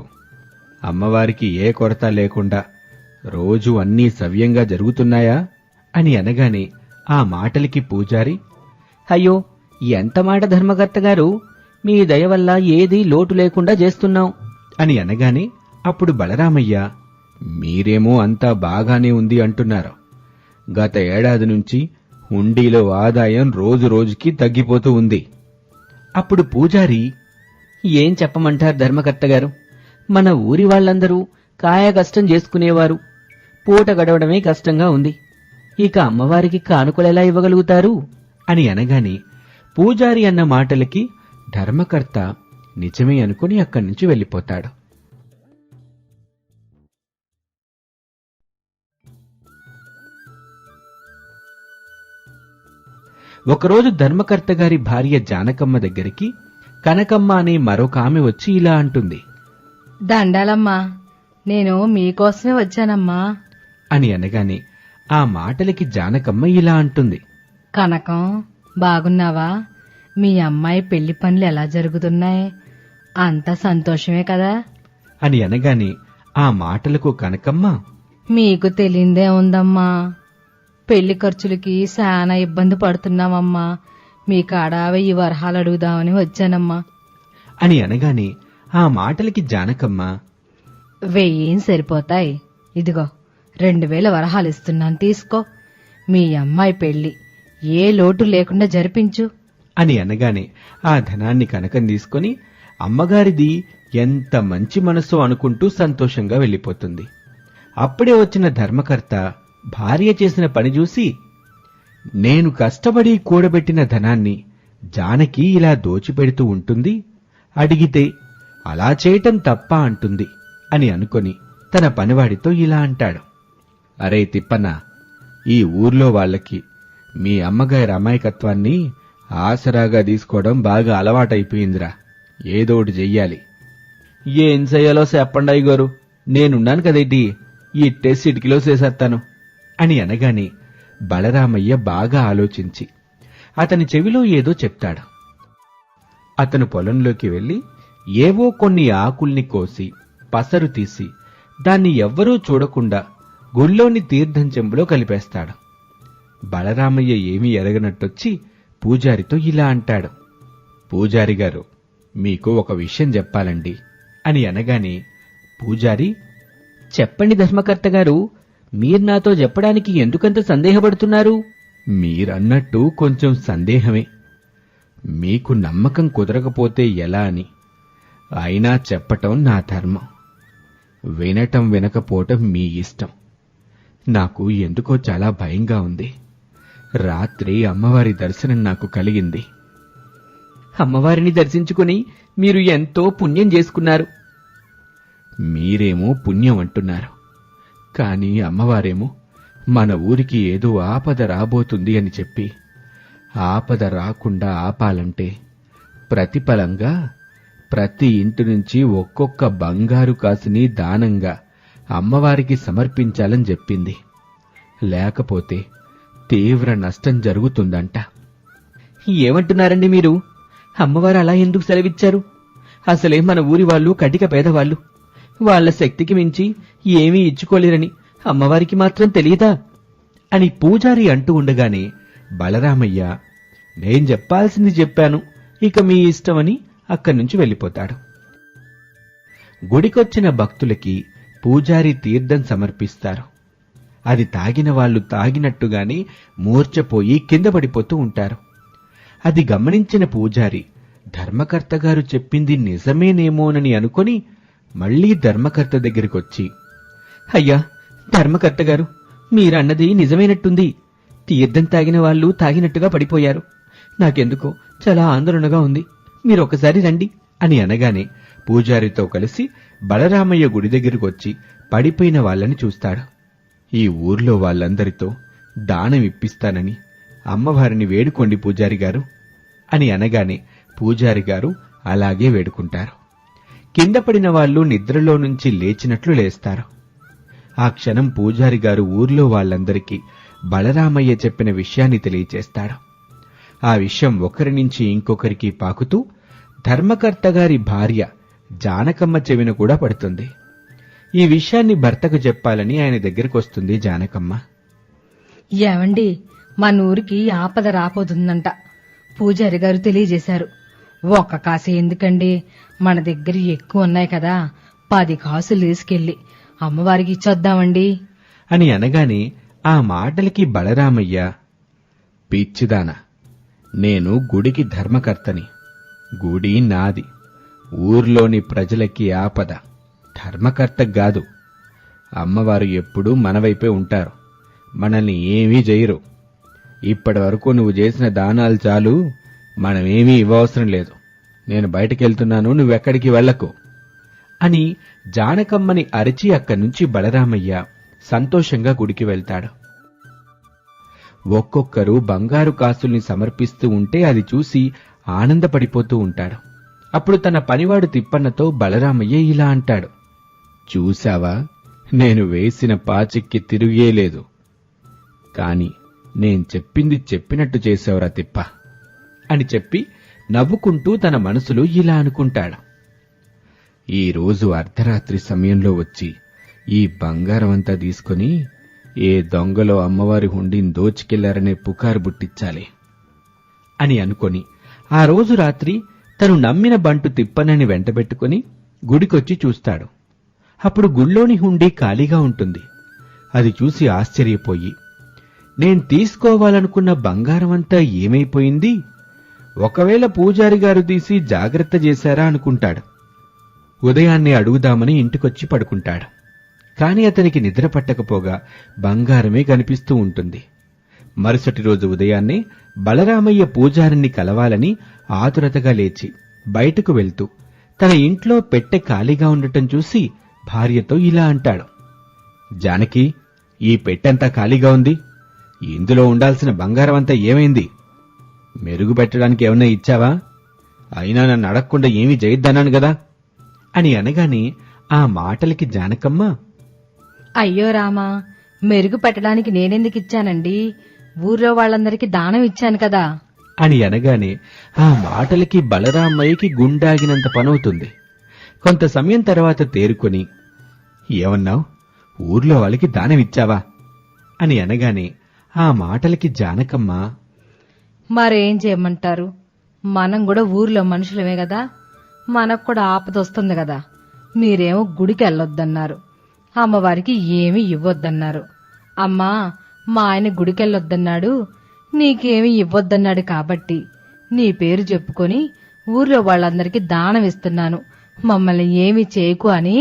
అమ్మవారికి ఏ కొరత లేకుండా రోజు అన్నీ సవ్యంగా జరుగుతున్నాయా అని అనగానే ఆ మాటలకి పూజారి, అయ్యో, ఎంత మాట ధర్మకర్త గారు, మీ దయ వల్ల ఏదీ లోటు లేకుండా చేస్తున్నాం అని అనగానే అప్పుడు బలరామయ్య, మీరేమో అంతా బాగానే ఉంది అంటున్నారు. గత ఏడాది నుంచి హుండీలో ఆదాయం రోజు రోజుకి తగ్గిపోతూ ఉంది. అప్పుడు పూజారి, ఏం చెప్పమంటారు ధర్మకర్త గారు, మన ఊరి వాళ్లందరూ కాయ కష్టం చేసుకునేవారు. పూట గడవడమే కష్టంగా ఉంది. ఇక అమ్మవారికి కానుకలెలా ఇవ్వగలుగుతారు అని అనగానే పూజారి అన్న మాటలకి ధర్మకర్త నిజమే అనుకుని అక్కడి నుంచి వెళ్లిపోతాడు. ఒకరోజు ధర్మకర్త గారి భార్య జానకమ్మ దగ్గరికి కనకమ్మ అనే మరొక ఆమె వచ్చి ఇలా అంటుంది. దండాలమ్మా, నేను మీకోసమే వచ్చానమ్మా అని అనగానే ఆ మాటలకి జానకమ్మ ఇలా అంటుంది. కనకం, బాగున్నావా? మీ అమ్మాయి పెళ్లి పనులు ఎలా జరుగుతున్నాయి? అంత సంతోషమే కదా అని అనగానే ఆ మాటలకు కనకమ్మ, మీకు తెలియందే ఉందమ్మా, పెళ్లి ఖర్చులకి చాలా ఇబ్బంది పడుతున్నామమ్మా. మీ కాడ 1000 వరహాలు అడుగుదామని వచ్చానమ్మా అని అనగానే ఆ మాటలకి జానకమ్మ, 1000 సరిపోతాయి, ఇదిగో 2000 వరహాలు ఇస్తున్నాను, తీసుకో. మీ అమ్మాయి పెళ్లి ఏ లోటు లేకుండా జరిపించు అని అనగానే ఆ ధనాన్ని కనకం తీసుకుని అమ్మగారిది ఎంత మంచి మనసు అనుకుంటూ సంతోషంగా వెళ్లిపోతుంది. అప్పుడే వచ్చిన ధర్మకర్త భార్య చేసిన పని చూసి, నేను కష్టపడి కూడబెట్టిన ధనాన్ని జానకి ఇలా దోచిపెడుతూ ఉంటుంది, అడిగితే అలా చేయటం తప్ప అంటుంది అని అనుకొని తన పనివాడితో ఇలా అంటాడు. అరే తిప్పన్న, ఈ ఊర్లో వాళ్ళకి మీ అమ్మగారి అమాయకత్వాన్ని ఆసరాగా తీసుకోవడం బాగా అలవాటైపోయిందిరా. ఏదోటి చెయ్యాలి. ఏం చెయ్యాలో చెప్పండి అయ్యగారు, నేనున్నాను కదేటి, ఇట్టేసి ఇటుకిలో చేసేస్తాను అని అనగానే బలరామయ్య బాగా ఆలోచించి అతని చెవిలో ఏదో చెప్తాడు. అతను పొలంలోకి వెళ్లి ఏవో కొన్ని ఆకుల్ని కోసి పసరు తీసి దాన్ని ఎవ్వరూ చూడకుండా గుళ్ళోని తీర్థం చెంబులో కలిపేస్తాడు. బలరామయ్య ఏమీ ఎరగనట్టొచ్చి పూజారితో ఇలా అంటాడు. పూజారి గారు, మీకు ఒక విషయం చెప్పాలండి అని అనగానే పూజారి, చెప్పండి ధర్మకర్త గారు, మీరు నాతో చెప్పడానికి ఎందుకంత సందేహపడుతున్నారు? మీరన్నట్టు కొంచెం సందేహమే. మీకు నమ్మకం కుదరకపోతే ఎలా అని. అయినా చెప్పటం నా ధర్మం. వినటం వినకపోవటం మీ ఇష్టం. నాకు ఎందుకో చాలా భయంగా ఉంది. రాత్రి అమ్మవారి దర్శనం నాకు కలిగింది. అమ్మవారిని దర్శించుకుని మీరు ఎంతో పుణ్యం చేసుకున్నారు. మీరేమో పుణ్యం అంటున్నారు, కాని అమ్మవారేమో మన ఊరికి ఏదో ఆపద రాబోతుంది అని చెప్పి ఆపద రాకుండా ఆపాలంటే ప్రతిఫలంగా ప్రతి ఇంటి నుంచి ఒక్కొక్క బంగారు కాసుని దానంగా అమ్మవారికి సమర్పించాలని చెప్పింది. లేకపోతే తీవ్ర నష్టం జరుగుతుందంట. ఏమంటున్నారండి మీరు? అమ్మవారు అలా ఎందుకు సెలవిచ్చారు? అసలే మన ఊరి వాళ్ళు కటిక పేదవాళ్లు. వాళ్ల శక్తికి మించి ఏమీ ఇచ్చుకోలేరని అమ్మవారికి మాత్రం తెలియదా అని పూజారి అంటూ ఉండగానే బలరామయ్య, నేను చెప్పాల్సింది చెప్పాను, ఇక మీ ఇష్టమని అక్కడి నుంచి వెళ్ళిపోతాడు. గుడికొచ్చిన భక్తులకి పూజారి తీర్థం సమర్పిస్తారు. అది తాగిన వాళ్ళు తాగినట్టుగానే మూర్ఛపోయి కింద పడిపోతూ ఉంటారు. అది గమనించిన పూజారి ధర్మకర్త గారు చెప్పింది నిజమేనేమోనని అనుకొని మళ్లీ ధర్మకర్త దగ్గరికొచ్చి, అయ్యా ధర్మకర్త గారు, మీరన్నది నిజమైనట్టుంది. తీర్థం తాగిన వాళ్ళు తాగినట్టుగా పడిపోయారు. నాకెందుకో చాలా ఆందోళనగా ఉంది. మీరొకసారి రండి అని అనగానే పూజారితో కలిసి బలరామయ్య గుడి దగ్గరికొచ్చి పడిపోయిన వాళ్ళని చూస్తాడు. ఈ ఊర్లో వాళ్ళందరితో దానం ఇప్పిస్తానని అమ్మవారిని వేడుకోండి పూజారి గారు అని అనగానే పూజారి గారు అలాగే వేడుకుంటారు. కింద పడిన వాళ్ళు నిద్రలో నుంచి లేచినట్లు లేస్తారు. ఆ క్షణం పూజారి గారు ఊర్లో వాళ్ళందరికీ బలరామయ్య చెప్పిన విషయాన్ని తెలియచేస్తాడు. ఆ విషయం ఒకరి నుంచి ఇంకొకరికి పాకుతూ ధర్మకర్త గారి భార్య జానకమ్మ చెవిన కూడా పడుతుంది. ఈ విషయాన్ని భర్తకు చెప్పాలని ఆయన దగ్గరకొస్తుంది జానకమ్మ. ఏమండి, మన ఊరికి ఆపద రాపోతుందంట పూజారి గారు తెలియజేశారు. ఒక్క కాసు ఎందుకండి, మన దగ్గర ఎక్కువ ఉన్నాయి కదా, 10 కాసులు తీసుకెళ్లి అమ్మవారికి ఇచ్చొద్దామండి అని అనగానే ఆ మాటలకి బలరామయ్య, పిచ్చిదానా, నేను గుడికి ధర్మకర్తని. గుడి నాది. ఊర్లోని ప్రజలకి ఆపద ధర్మకర్తగాదు. అమ్మవారు ఎప్పుడూ మనవైపే ఉంటారు. మనల్ని ఏమీ చేయరు. ఇప్పటి వరకు నువ్వు చేసిన దానాలు చాలు, మనమేమీ ఇవ్వవసరం లేదు. నేను బయటకెళ్తున్నాను, నువ్వెక్కడికి వెళ్లకు అని జానకమ్మని అరిచి అక్కడి నుంచి బలరామయ్య సంతోషంగా గుడికి వెళ్తాడు. ఒక్కొక్కరు బంగారు కాసుల్ని సమర్పిస్తూ ఉంటే అది చూసి ఆనందపడిపోతూ ఉంటాడు. అప్పుడు తన పనివాడు తిప్పన్నతో బలరామయ్య ఇలా అంటాడు. చూశావా, నేను వేసిన పాచిక్కి తిరిగేలేదు. కాని నేను చెప్పింది చెప్పినట్టు చేశావురా తిప్ప అని చెప్పి నవ్వుకుంటూ తన మనసులో ఇలా అనుకుంటాడు. ఈరోజు అర్ధరాత్రి సమయంలో వచ్చి ఈ బంగారం అంతా తీసుకుని ఏ దొంగలో అమ్మవారి హుండీని దోచుకెళ్లారనే పుకారు బుట్టించాలి అని అనుకొని ఆ రోజు రాత్రి తను నమ్మిన బంటు తిప్పనని వెంటబెట్టుకుని గుడికొచ్చి చూస్తాడు. అప్పుడు గుళ్ళోని హుండీ ఖాళీగా ఉంటుంది. అది చూసి ఆశ్చర్యపోయి, నేను తీసుకోవాలనుకున్న బంగారమంతా ఏమైపోయింది? ఒకవేళ పూజారి గారు తీసి జాగ్రత్త చేశారా అనుకుంటాడు. ఉదయాన్నే అడుగుదామని ఇంటికొచ్చి పడుకుంటాడు. కాని అతనికి నిద్ర పట్టకపోగా బంగారమే కనిపిస్తూ ఉంటుంది. మరుసటి రోజు ఉదయాన్నే బలరామయ్య పూజారిని కలవాలని ఆతురతగా లేచి బయటకు వెళ్తూ తన ఇంట్లో పెట్టె ఖాళీగా ఉండటం చూసి భార్యతో ఇలా అంటాడు. జానకి, ఈ పెట్టెంతా ఖాళీగా ఉంది. ఇందులో ఉండాల్సిన బంగారమంతా ఏమైంది? మెరుగు పెట్టడానికి ఏమన్నా ఇచ్చావా? అయినా నన్ను అడగకుండా ఏమీ చేయొద్దన్నాను గదా అని అనగానే ఆ మాటలకి జానకమ్మ, అయ్యో రామా, మెరుగు పెట్టడానికి నేనెందుకు ఇచ్చానండి? ఊర్లో వాళ్ళందరికీ దానం ఇచ్చాను కదా అని అనగానే ఆ మాటలకి బలరామయ్యకి గుండాగినంత పనవుతుంది. కొంత సమయం తర్వాత తేరుకొని, ఏమన్నావ్? ఊర్లో వాళ్ళకి దానమిచ్చావా అని అనగానే ఆ మాటలకి జానకమ్మ, మరేం చేయమంటారు, మనం కూడా ఊర్లో మనుషులమే కదా, మనకు కూడా ఆపదొస్తుంది కదా. మీరేమో గుడికి వెళ్ళొద్దన్నారు, అమ్మవారికి ఏమీ ఇవ్వొద్దన్నారు. అమ్మా, మా ఆయన గుడికెళ్ళొద్దన్నాడు, నీకేమీ ఇవ్వొద్దన్నాడు కాబట్టి నీ పేరు చెప్పుకొని ఊర్లో వాళ్ళందరికీ దానం ఇస్తున్నాను, మమ్మల్ని ఏమీ చేయకు అని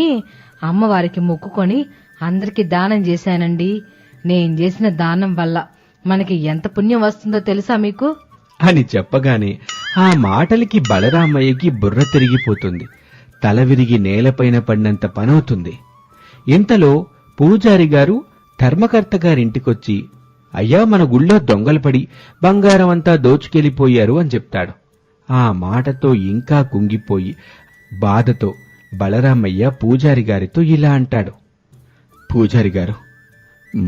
అమ్మవారికి మొక్కుకొని అందరికీ దానం చేశానండి. నేను చేసిన దానం వల్ల మనకి ఎంత పుణ్యం వస్తుందో తెలుసా మీకు అని చెప్పగానే ఆ మాటలకి బలరామయ్యకి బుర్ర తిరిగిపోతుంది. తల విరిగి నేలపైన పడినంత పనవుతుంది. ఇంతలో పూజారి గారు ధర్మకర్త గారింటికొచ్చి, అయ్యా, మన గుళ్ళో దొంగలు పడి బంగారం అంతా దోచుకెళ్లిపోయారు అని చెప్తాడు. ఆ మాటతో ఇంకా కుంగిపోయి బాధతో బలరామయ్య పూజారి గారితో ఇలా అంటాడు. పూజారి గారు,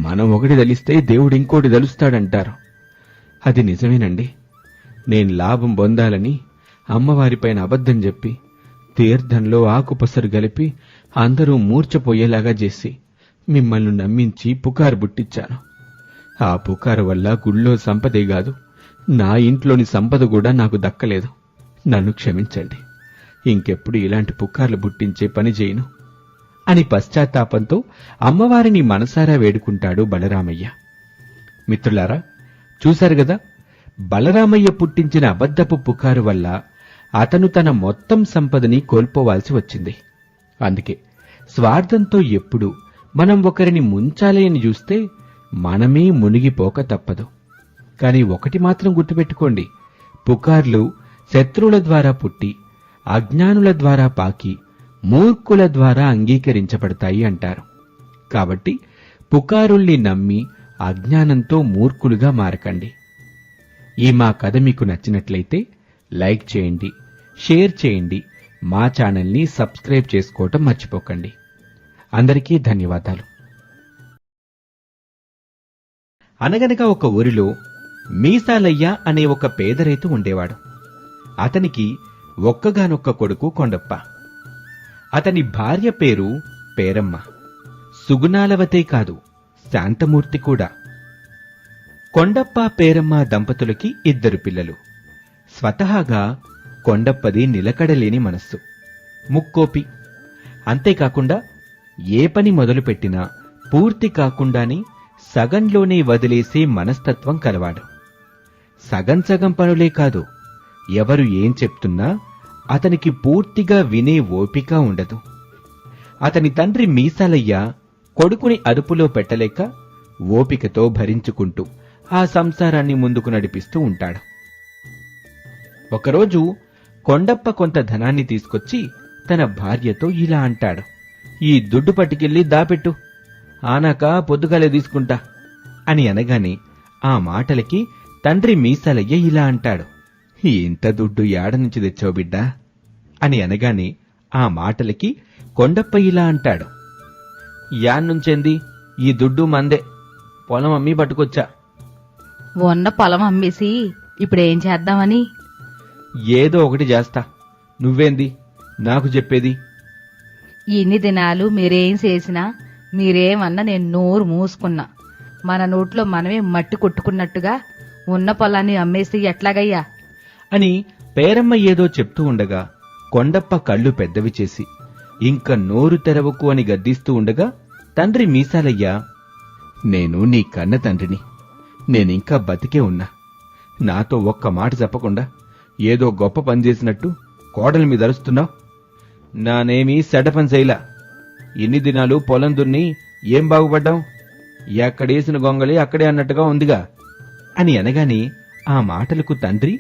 మనం ఒకటి దలిస్తే దేవుడు ఇంకోటి దలుస్తాడంటారు. అది నిజమేనండి. నేను లాభం పొందాలని అమ్మవారిపైన అబద్ధం చెప్పి తీర్థంలో ఆకుపసరు గలిపి అందరూ మూర్చపోయేలాగా చేసి మిమ్మల్ని నమ్మించి పుకారు బుట్టించాను. ఆ పుకారు వల్ల గుళ్ళో సంపదే కాదు, నా ఇంట్లోని సంపద కూడా నాకు దక్కలేదు. నన్ను క్షమించండి. ఇంకెప్పుడు ఇలాంటి పుకార్లు బుట్టించే పని చేయను అని పశ్చాత్తాపంతో అమ్మవారిని మనసారా వేడుకుంటాడు బలరామయ్య. మిత్రులారా, చూశారు గదా, బలరామయ్య పుట్టించిన అబద్ధపు పుకారు వల్ల అతను తన మొత్తం సంపదని కోల్పోవాల్సి వచ్చింది. అందుకే స్వార్థంతో ఎప్పుడు మనం ఒకరిని ముంచాలి అని చూస్తే మనమే మునిగిపోక తప్పదు. కాని ఒకటి మాత్రం గుర్తుపెట్టుకోండి, పుకార్లు శత్రువుల ద్వారా పుట్టి అజ్ఞానుల ద్వారా పాకి మూర్ఖుల ద్వారా అంగీకరించబడతాయి అంటారు. కాబట్టి పుకారుల్ని నమ్మి అజ్ఞానంతో మూర్ఖులుగా మారకండి. ఈ మా కథ మీకు నచ్చినట్లయితే లైక్ చేయండి, షేర్ చేయండి, మా ఛానల్ని సబ్స్క్రైబ్ చేసుకోవటం మర్చిపోకండి. అందరికీ ధన్యవాదాలు. అనగనగా ఒక ఊరిలో మీసాలయ్య అనే ఒక పేద రైతు ఉండేవాడు. అతనికి ఒక్కగానొక్క కొడుకు కొండప్ప. అతని భార్య పేరు పేరమ్మ. సుగుణాలవతే కాదు, శాంతమూర్తి కూడా. కొండప్ప పేరమ్మ దంపతులకి 2 పిల్లలు. స్వతహాగా కొండప్పది నిలకడలేని మనస్సు, ముక్కోపి. అంతేకాకుండా ఏ పని మొదలుపెట్టినా పూర్తి కాకుండానే సగంలోనే వదిలేసే మనస్తత్వం కలవాడు. సగం సగం పనులే కాదు, ఎవరు ఏం చెప్తున్నా అతనికి పూర్తిగా వినే ఓపిక ఉండదు. అతని తండ్రి మీసాలయ్య కొడుకుని అదుపులో పెట్టలేక ఓపికతో భరించుకుంటూ ఆ సంసారాన్ని ముందుకు నడిపిస్తూ ఉంటాడు. ఒకరోజు కొండప్ప కొంత ధనాన్ని తీసుకొచ్చి తన భార్యతో ఇలా అంటాడు. ఈ దుడ్డు పట్టుకెళ్ళి దాపెట్టు, ఆనాక పొద్దుగాలే తీసుకుంటా అని అనగానే ఆ మాటలకి తండ్రి మీసాలయ్య ఇలా అంటాడు. ఇంత దుడ్డు యాడ నుంచి తెచ్చావు బిడ్డా అని అనగానే ఆ మాటలకి కొండప్ప ఇలా అంటాడు. యాన్నుంచేంది, ఈ దుడ్డు మందే, పొలం అమ్మి పట్టుకొచ్చా. ఉన్న పొలం అమ్మేసి ఇప్పుడేం చేద్దామని? ఏదో ఒకటి చేస్తా, నువ్వేంది నాకు చెప్పేది? ఇన్ని దినాలు మీరేం చేసినా మీరేమన్నా నేను నోరు మూసుకున్నా. మన నోట్లో మనమే మట్టి కొట్టుకున్నట్టుగా ఉన్న పొలాన్ని అమ్మేసి ఎట్లాగయ్యా అని పేరమ్మ ఏదో చెప్తూ ఉండగా కొండప్ప కళ్ళు పెద్దవి చేసి ఇంక నోరు తెరవకు అని గద్దిస్తూ ఉండగా తండ్రి మీసాలయ్య, నేను నీ కన్న తండ్రిని, నేనింకా బతికే ఉన్నా. నాతో ఒక్క మాట చెప్పకుండా ఏదో గొప్ప పని చేసినట్టు కోడల మీద అరుస్తున్నావు. నానేమీ సెడపని చేయలా. ఇన్ని దినాలు పొలం దున్ని ఏం బాగుపడ్డాం? ఎక్కడేసిన గొంగళి అక్కడే అన్నట్టుగా ఉందిగా. అని అనగానే ఆ మాటలకు తండ్రి,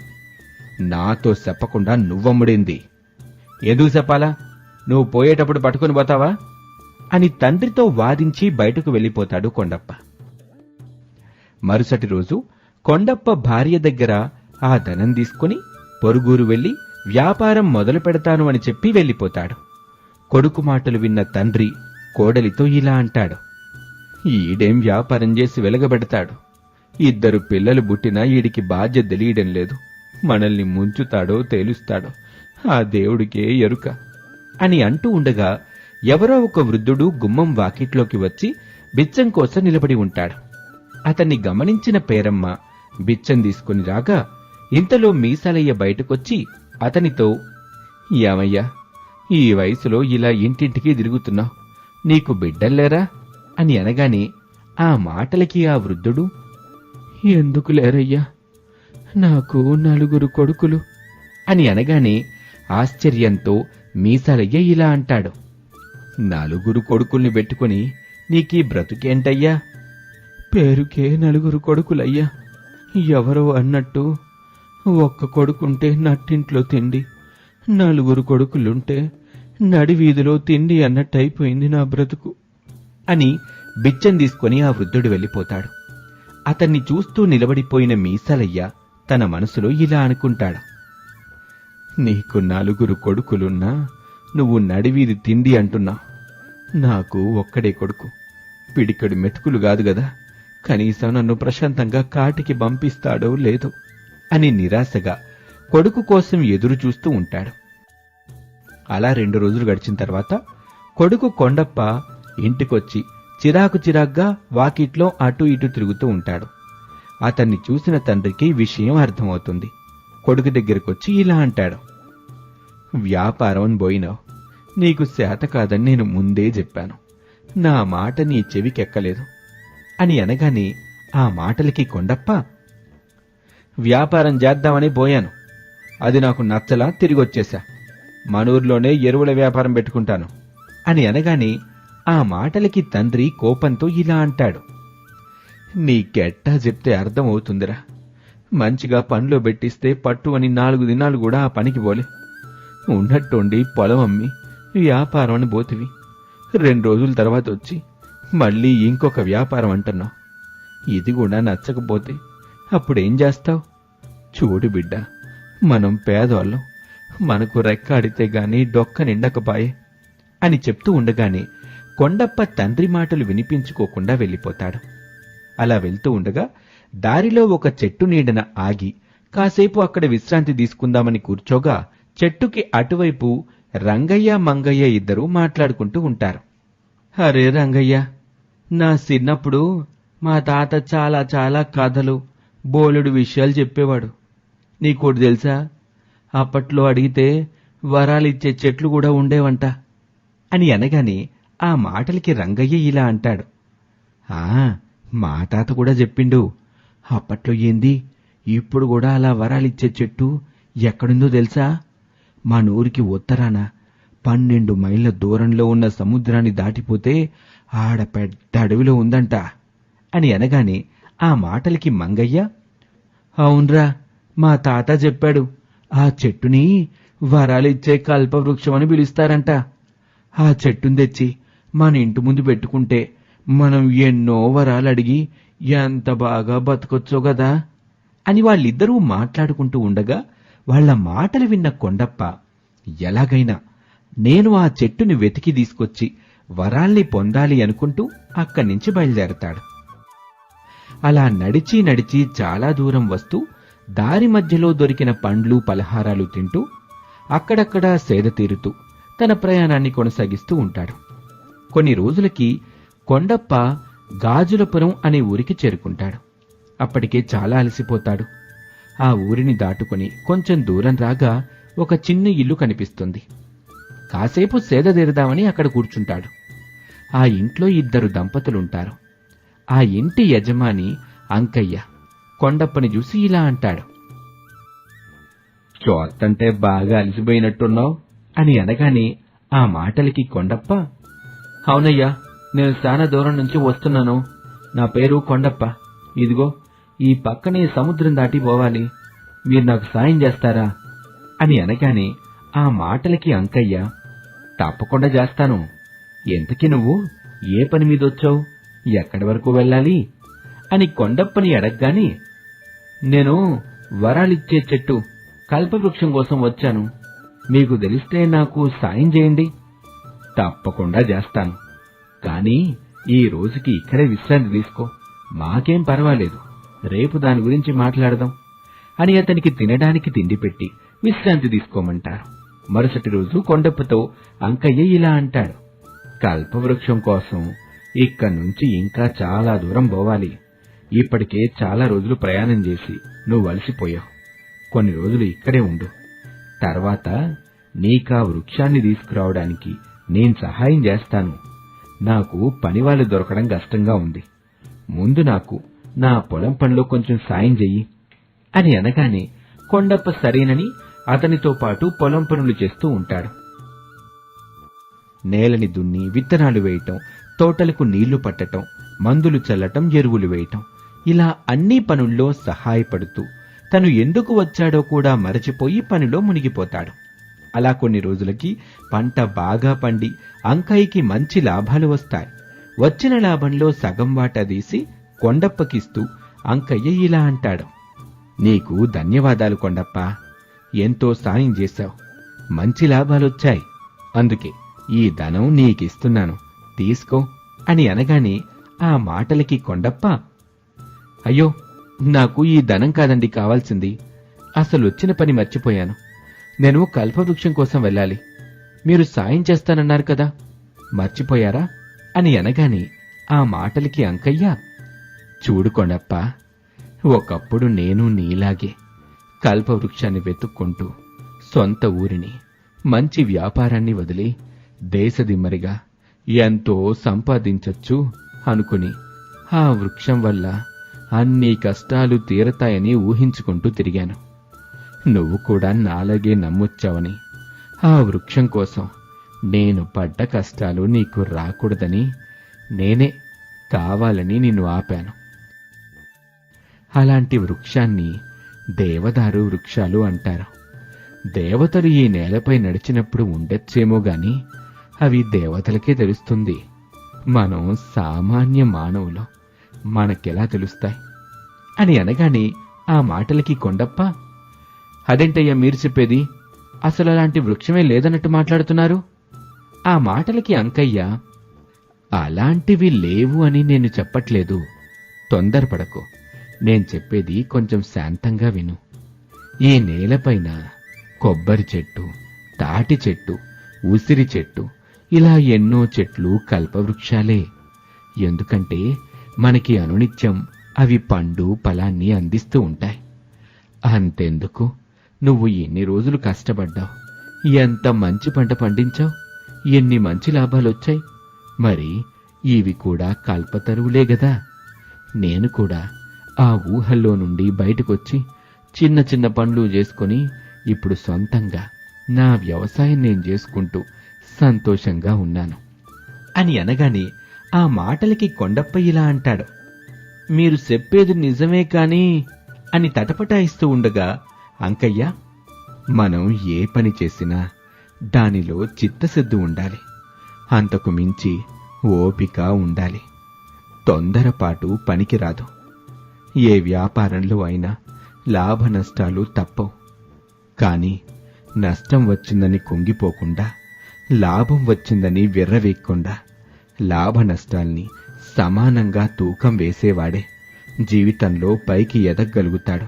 నాతో చెప్పకుండా నువ్వమ్ముడేంది? ఎందుకు చెప్పాలా? నువ్వు పోయేటప్పుడు పట్టుకుని పోతావా అని తండ్రితో వాదించి బయటకు వెళ్లిపోతాడు కొండప్ప. మరుసటి రోజు కొండప్ప భార్య దగ్గర ఆ ధనం తీసుకుని పొరుగురు వెళ్లి వ్యాపారం మొదలు పెడతాను అని చెప్పి వెళ్లిపోతాడు. కొడుకు మాటలు విన్న తండ్రి కోడలితో ఇలా అంటాడు, ఈడేం వ్యాపారం చేసి వెలగబెడతాడు? 2 పిల్లలు పుట్టినా ఈడికి బాధ్యత తెలియడం లేదు. మనల్ని ముంచుతాడో తేలుస్తాడో ఆ దేవుడికే ఎరుక అని అంటూ ఉండగా ఎవరో ఒక వృద్ధుడు గుమ్మం వాకిట్లోకి వచ్చి బిచ్చం కోసం నిలబడి ఉంటాడు. అతన్ని గమనించిన పేరమ్మ బిచ్చం తీసుకుని రాగా ఇంతలో మీసాలయ్య బయటకొచ్చి అతనితో, యామయ్యా, ఈ వయసులో ఇలా ఇంటింటికి తిరుగుతున్నావు, నీకు బిడ్డల్లేరా అని అనగానే ఆ మాటలకి ఆ వృద్ధుడు, ఎందుకు లేరయ్యా, నాకు 4 కొడుకులు అని అనగానే ఆశ్చర్యంతో మీసాలయ్య ఇలా అంటాడు, 4 కొడుకుల్ని పెట్టుకుని నీకీ బ్రతుకేంటయ్యా? పేరుకే 4 కొడుకులయ్యా. ఎవరో అన్నట్టు 1 కొడుకుంటే నట్టింట్లో తిండి, 4 కొడుకులుంటే నడివీధిలో తిండి అన్నట్టయిపోయింది నా బ్రతుకు అని బిచ్చం తీసుకుని ఆ వృద్ధుడు వెళ్లిపోతాడు. అతన్ని చూస్తూ నిలబడిపోయిన మీసాలయ్య తన మనసులో ఇలా అనుకుంటాడు, నీకు 4 కొడుకులున్నా నువ్వు నడివీధి తిండి అంటున్నావు. నాకు ఒక్కడే కొడుకు, పిడికడు మెతుకులు కాదు గదా, కనీసం నన్ను ప్రశాంతంగా కాటికి పంపిస్తాడో లేదో అని నిరాశగా కొడుకు కోసం ఎదురు చూస్తూ ఉంటాడు. అలా 2 రోజులు గడిచిన తర్వాత కొడుకు కొండప్ప ఇంటికొచ్చి చిరాకుగా వాకిట్లో అటూ ఇటూ తిరుగుతూ ఉంటాడు. అతన్ని చూసిన తండ్రికి విషయం అర్థమవుతుంది. కొడుకు దగ్గరకొచ్చి ఇలా అంటాడు, వ్యాపారం పోయినావు, నీకు శాత కాదని నేను ముందే చెప్పాను, నా మాట నీ చెవికెక్కలేదు అని అనగానే ఆ మాటలకి కొండప్ప, వ్యాపారం చేద్దామని పోయాను, అది నాకు నచ్చలా తిరిగొచ్చేశా, మనూర్లోనే ఎరువుల వ్యాపారం పెట్టుకుంటాను అని అనగానే ఆ మాటలకి తండ్రి కోపంతో ఇలా అంటాడు, నీకెట్టా చెప్తే అర్థమవుతుందిరా, మంచిగా పనిలో పెట్టిస్తే పట్టు అని 4 దినాలు కూడా ఆ పనికి పోలే, ఉన్నట్టుండి పొలం అమ్మి వ్యాపారం అని పోతివి, 2 రోజుల తర్వాత వచ్చి మళ్ళీ ఇంకొక వ్యాపారం అంటున్నావు, ఇది కూడా నచ్చకపోతే అప్పుడేం చేస్తావు? చూడు బిడ్డ, మనం పేదవాళ్ళం, మనకు రెక్కాడితే గాని డొక్క నిండకపాయే అని చెప్తూ ఉండగానే కొండప్ప తండ్రి మాటలు వినిపించుకోకుండా వెళ్లిపోతాడు. అలా వెళ్తూ ఉండగా దారిలో ఒక చెట్టు నీడన ఆగి కాసేపు అక్కడ విశ్రాంతి తీసుకుందామని కూర్చోగా చెట్టుకి అటువైపు రంగయ్య మంగయ్య ఇద్దరూ మాట్లాడుకుంటూ ఉంటారు. అరే రంగయ్య, నా చిన్నప్పుడు మా తాత చాలా చాలా కథలు బోలెడు విషయాలు చెప్పేవాడు. నీకోటి తెలుసా, అప్పట్లో అడిగితే వరాలిచ్చే చెట్లు కూడా ఉండేవంట అని అనగానే ఆ మాటలకి రంగయ్య ఇలా అంటాడు, మా తాత కూడా చెప్పిండు, అప్పట్లో ఏంది, ఇప్పుడు కూడా అలా వరాలిచ్చే చెట్టు ఎక్కడుందో తెలుసా? మా నూరికి ఉత్తరాన 12 మైళ్ళ దూరంలో ఉన్న సముద్రాన్ని దాటిపోతే ఆడ పెద్ద అడవిలో ఉందంట అని అనగానే ఆ మాటలకి మంగయ్య, అవునరా, మా తాత చెప్పాడు, ఆ చెట్టుని వరాలిచ్చే కల్పవృక్షం అని పిలుస్తారంట. ఆ చెట్టుని తెచ్చి మన ఇంటి ముందు పెట్టుకుంటే మనం ఎన్నో వరాలు అడిగి ఎంత బాగా బతకొచ్చో గదా అని వాళ్ళిద్దరూ మాట్లాడుకుంటూ ఉండగా వాళ్ల మాటలు విన్న కొండప్ప, ఎలాగైనా నేను ఆ చెట్టుని వెతికి తీసుకొచ్చి వరాల్ని పొందాలి అనుకుంటూ అక్కడి నుంచి బయలుదేరతాడు. అలా నడిచి నడిచి చాలా దూరం వస్తూ దారి మధ్యలో దొరికిన పండ్లు పలహారాలు తింటూ అక్కడక్కడా సేద తీరుతూ తన ప్రయాణాన్ని కొనసాగిస్తూ ఉంటాడు. కొన్ని రోజులకి కొండప్ప గాజులపురం అనే ఊరికి చేరుకుంటాడు. అప్పటికే చాలా అలసిపోతాడు. ఆ ఊరిని దాటుకుని కొంచెం దూరం రాగా ఒక చిన్న ఇల్లు కనిపిస్తుంది. కాసేపు సేద తీరదామని అక్కడ కూర్చుంటాడు. ఆ ఇంట్లో 2 దంపతులుంటారు. ఆ ఇంటి యజమాని అంకయ్య కొండప్పని చూసి ఇలా అంటాడు, చూస్తంటే బాగా అలసిపోయినట్టున్నావు అని అనగానే ఆ మాటలకి కొండప్ప, అవునయ్యా, నేను చాలా దూరం నుంచి వస్తున్నాను, నా పేరు కొండప్ప, ఇదిగో ఈ పక్కనే సముద్రం దాటి పోవాలి. మీరు నాకు సాయం చేస్తారా అని అనగానే ఆ మాటలకి అంకయ్య, తప్పకుండా చేస్తాను. ఎంతకీ నువ్వు ఏ పని మీదొచ్చావు? ఎక్కడి వరకు వెళ్ళాలి అని కొండప్పని అడగగానే, నేను వరాలిచ్చే చెట్టు కల్పవృక్షం కోసం వచ్చాను. మీకు తెలిస్తే నాకు సాయం చేయండి. తప్పకుండా చేస్తాను. కానీ ఈ రోజుకి ఇక్కడే విశ్రాంతి తీసుకో. మాకేం పర్వాలేదు. రేపు దాని గురించి మాట్లాడదాం అని అతనికి తినడానికి తిండి పెట్టి విశ్రాంతి తీసుకోమంటారు. మరుసటి రోజు కొండప్పతో అంకయ్య ఇలా అంటాడు, కల్పవృక్షం కోసం ఇక్కడ్నుంచి ఇంకా చాలా దూరం పోవాలి. ఇప్పటికే చాలా రోజులు ప్రయాణం చేసి నువ్వు అలసిపోయావు. కొన్ని రోజులు ఇక్కడే ఉండు. తర్వాత నీకా వృక్షాన్ని తీసుకురావడానికి నేను సహాయం చేస్తాను. నాకు పనివాళ్లు దొరకడం కష్టంగా ఉంది. ముందు నాకు నా పొలం పనిలో కొంచెం సాయం చెయ్యి అని అనగానే కొండప్ప సరేనని అతనితో పాటు పొలం పనులు చేస్తూ ఉంటాడు. నేలని దున్ని విత్తనాలు వేయటం, తోటలకు నీళ్లు పట్టటం, మందులు చల్లటం, ఎరువులు వేయటం, ఇలా అన్ని పనుల్లో సహాయపడుతూ తను ఎందుకు వచ్చాడో కూడా మరచిపోయి పనిలో మునిగిపోతాడు. అలా కొన్ని రోజులకి పంట బాగా పండి అంకయ్యకి మంచి లాభాలు వస్తాయి. వచ్చిన లాభంలో సగం వాటా తీసి కొండప్పకిస్తూ అంకయ్య ఇలా అంటాడు, నీకు ధన్యవాదాలు కొండప్ప. ఎంతో సాయం చేశావు. మంచి లాభాలొచ్చాయి. అందుకే ఈ ధనం నీకిస్తున్నాను, తీసుకో అని అనగానే ఆ మాటలకి కొండప్ప, అయ్యో, నాకు ఈ ధనం కాదండి కావాల్సింది. అసలొచ్చిన పని మర్చిపోయాను. నేను కల్పవృక్షం కోసం వెళ్ళాలి. మీరు సాయం చేస్తానన్నారు కదా, మర్చిపోయారా అని అనగానే ఆ మాటలకి అంకయ్య, చూడు కొండప్ప, ఒకప్పుడు నేను నీలాగే కల్పవృక్షాన్ని వెతుక్కుంటూ సొంత ఊరిని, మంచి వ్యాపారాన్ని వదిలి దేశదిమ్మరిగా ఎంతో సంపాదించొచ్చు అనుకుని ఆ వృక్షం వల్ల అన్ని కష్టాలు తీరతాయని ఊహించుకుంటూ తిరిగాను. నువ్వు కూడా నాలాగే నమ్మొచ్చావని, ఆ వృక్షం కోసం నేను పడ్డ కష్టాలు నీకు రాకూడదని నేనే కావాలని నిన్ను ఆపాను. అలాంటి వృక్షాన్ని దేవదారు వృక్షాలు అంటారు. దేవతలు ఈ నేలపై నడిచినప్పుడు ఉండొచ్చేమో గాని అవి దేవతలకే తెలుస్తుంది. మనం సామాన్య మానవులు, మనకెలా తెలుస్తాయి అని అనగానే ఆ మాటలకి కొండప్ప, అదేంటయ్యా మీరు చెప్పేది? అసలు అలాంటి వృక్షమే లేదన్నట్టు మాట్లాడుతున్నారు. ఆ మాటలకి అంకయ్య, అలాంటివి లేవు అని నేను చెప్పట్లేదు. తొందరపడకు. నేను చెప్పేది కొంచెం శాంతంగా విను. ఈ నేలపైన కొబ్బరి చెట్టు, తాటి చెట్టు, ఉసిరి చెట్టు, ఇలా ఎన్నో చెట్లు కల్పవృక్షాలే. ఎందుకంటే మనకి అనునిత్యం అవి పండు ఫలాన్ని అందిస్తూ ఉంటాయి. అంతెందుకు, నువ్వు ఎన్ని రోజులు కష్టపడ్డావు, ఎంత మంచి పంట పండించావు, ఎన్ని మంచి లాభాలొచ్చాయి. మరి ఇవి కూడా కల్పతరువులే గదా. నేను కూడా ఆ ఊహల్లో నుండి బయటకొచ్చి చిన్న చిన్న పనులు చేసుకుని ఇప్పుడు సొంతంగా నా వ్యవసాయం నేను చేసుకుంటూ సంతోషంగా ఉన్నాను అని అనగానే ఆ మాటలకి కొండప్ప ఇలా అంటాడు, మీరు చెప్పేది నిజమే కాని అని తటపటాయిస్తూ ఉండగా అంకయ్య, మనం ఏ పని చేసినా దానిలో చిత్తశుద్ధి ఉండాలి. అంతకు మించి ఓపిక ఉండాలి. తొందరపాటు పనికిరాదు. ఏ వ్యాపారంలో అయినా లాభ నష్టాలు తప్పవు. కాని నష్టం వచ్చిందని కుంగిపోకుండా, లాభం వచ్చిందని విర్రవీక్కుండా, లాభ నష్టాల్ని సమానంగా తూకం వేసేవాడే జీవితంలో పైకి ఎదగగలుగుతాడు.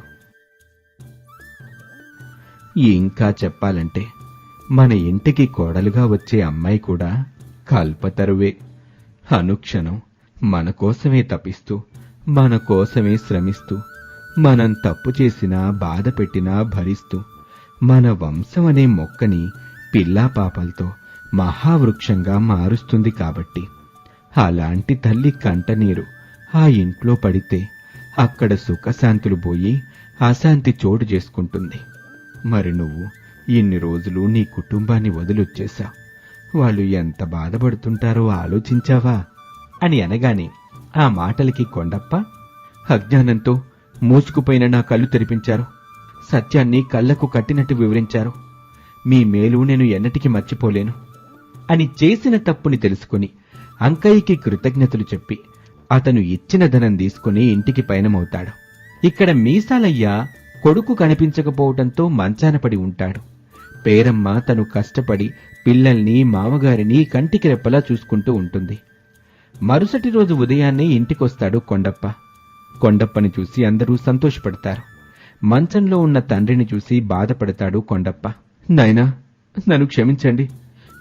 ఇంకా చెప్పాలంటే మన ఇంటికి కోడలుగా వచ్చే అమ్మాయి కూడా కల్పతరువే. అనుక్షణం మన కోసమే తపిస్తూ, మన కోసమే శ్రమిస్తూ, మనం తప్పు చేసినా బాధ పెట్టినా భరిస్తూ, మన వంశం అనే మొక్కని పిల్లాపాపలతో మహావృక్షంగా మారుస్తుంది. కాబట్టి అలాంటి తల్లి కంటనీరు ఆ ఇంట్లో పడితే అక్కడ సుఖశాంతులు పోయి అశాంతి చోటు చేసుకుంటుంది. మరి నువ్వు ఇన్ని రోజులు నీ కుటుంబాన్ని వదిలొచ్చేశావు. వాళ్ళు ఎంత బాధపడుతుంటారో ఆలోచించావా అని అనగానే ఆ మాటలకి కొండప్ప, అజ్ఞానంతో మూసుకుపోయిన నా కళ్ళు తెరిపించారు. సత్యాన్ని కళ్లకు కట్టినట్టు వివరించారు. మీ మేలు నేను ఎన్నటికీ మర్చిపోలేను అని చేసిన తప్పుని తెలుసుకుని అంకయ్యకి కృతజ్ఞతలు చెప్పి అతను ఇచ్చిన ధనం తీసుకుని ఇంటికి పయనమవుతాడు. ఇక్కడ మీసాలయ్య కొడుకు కనిపించకపోవటంతో మంచాన పడి ఉంటాడు. పేరమ్మ తను కష్టపడి పిల్లల్ని మామగారిని కంటికి రెప్పలా చూసుకుంటూ ఉంటుంది. మరుసటి రోజు ఉదయాన్నే ఇంటికొస్తాడు కొండప్ప. కొండప్పని చూసి అందరూ సంతోషపడతారు. మంచంలో ఉన్న తండ్రిని చూసి బాధపడతాడు కొండప్ప. నాయనా, నన్ను క్షమించండి,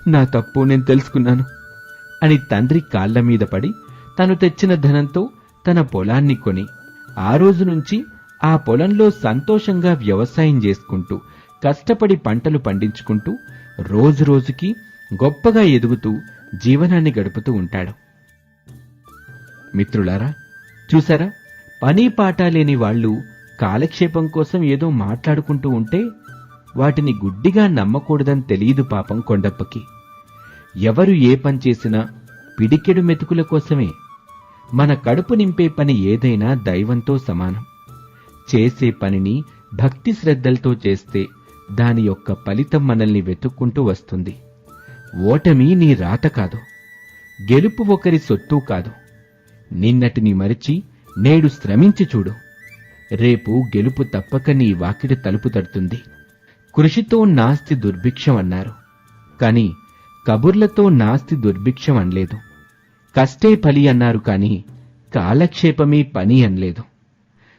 నా తప్పు నేను తెలుసుకున్నాను అని తండ్రి కాళ్ల మీద పడి తను తెచ్చిన ధనంతో తన పొలాన్ని కొని ఆ రోజు నుంచి ఆ పొలంలో సంతోషంగా వ్యవసాయం చేసుకుంటూ కష్టపడి పంటలు పండించుకుంటూ రోజురోజుకి గొప్పగా ఎదుగుతూ జీవనాన్ని గడుపుతూ ఉంటాడు. మిత్రులారా, చూసారా, పని పాట లేని వాళ్లు కాలక్షేపం కోసం ఏదో మాట్లాడుకుంటూ ఉంటే వాటిని గుడ్డిగా నమ్మకూడదని తెలియదు పాపం కొండప్పకి. ఎవరు ఏ పని చేసినా పిడికెడు మెతుకుల కోసమే. మన కడుపు నింపే పని ఏదైనా దైవంతో సమానం. చేసే పనిని భక్తి శ్రద్ధలతో చేస్తే దాని యొక్క ఫలితం మనల్ని వెతుక్కుంటూ వస్తుంది. ఓటమి నీ రాత కాదు, గెలుపు ఒకరి సొత్తు కాదు. నిన్నటిని మరిచి నేడు శ్రమించి చూడు, రేపు గెలుపు తప్పక నీ వాకిడి తలుపు తడుతుంది. కృషితో నాస్తి దుర్భిక్షం అన్నారు, కాని కబుర్లతో నాస్తి దుర్భిక్షం అనలేదు. కష్టే ఫలి అన్నారు, కాని కాలక్షేపమే పని అనలేదు.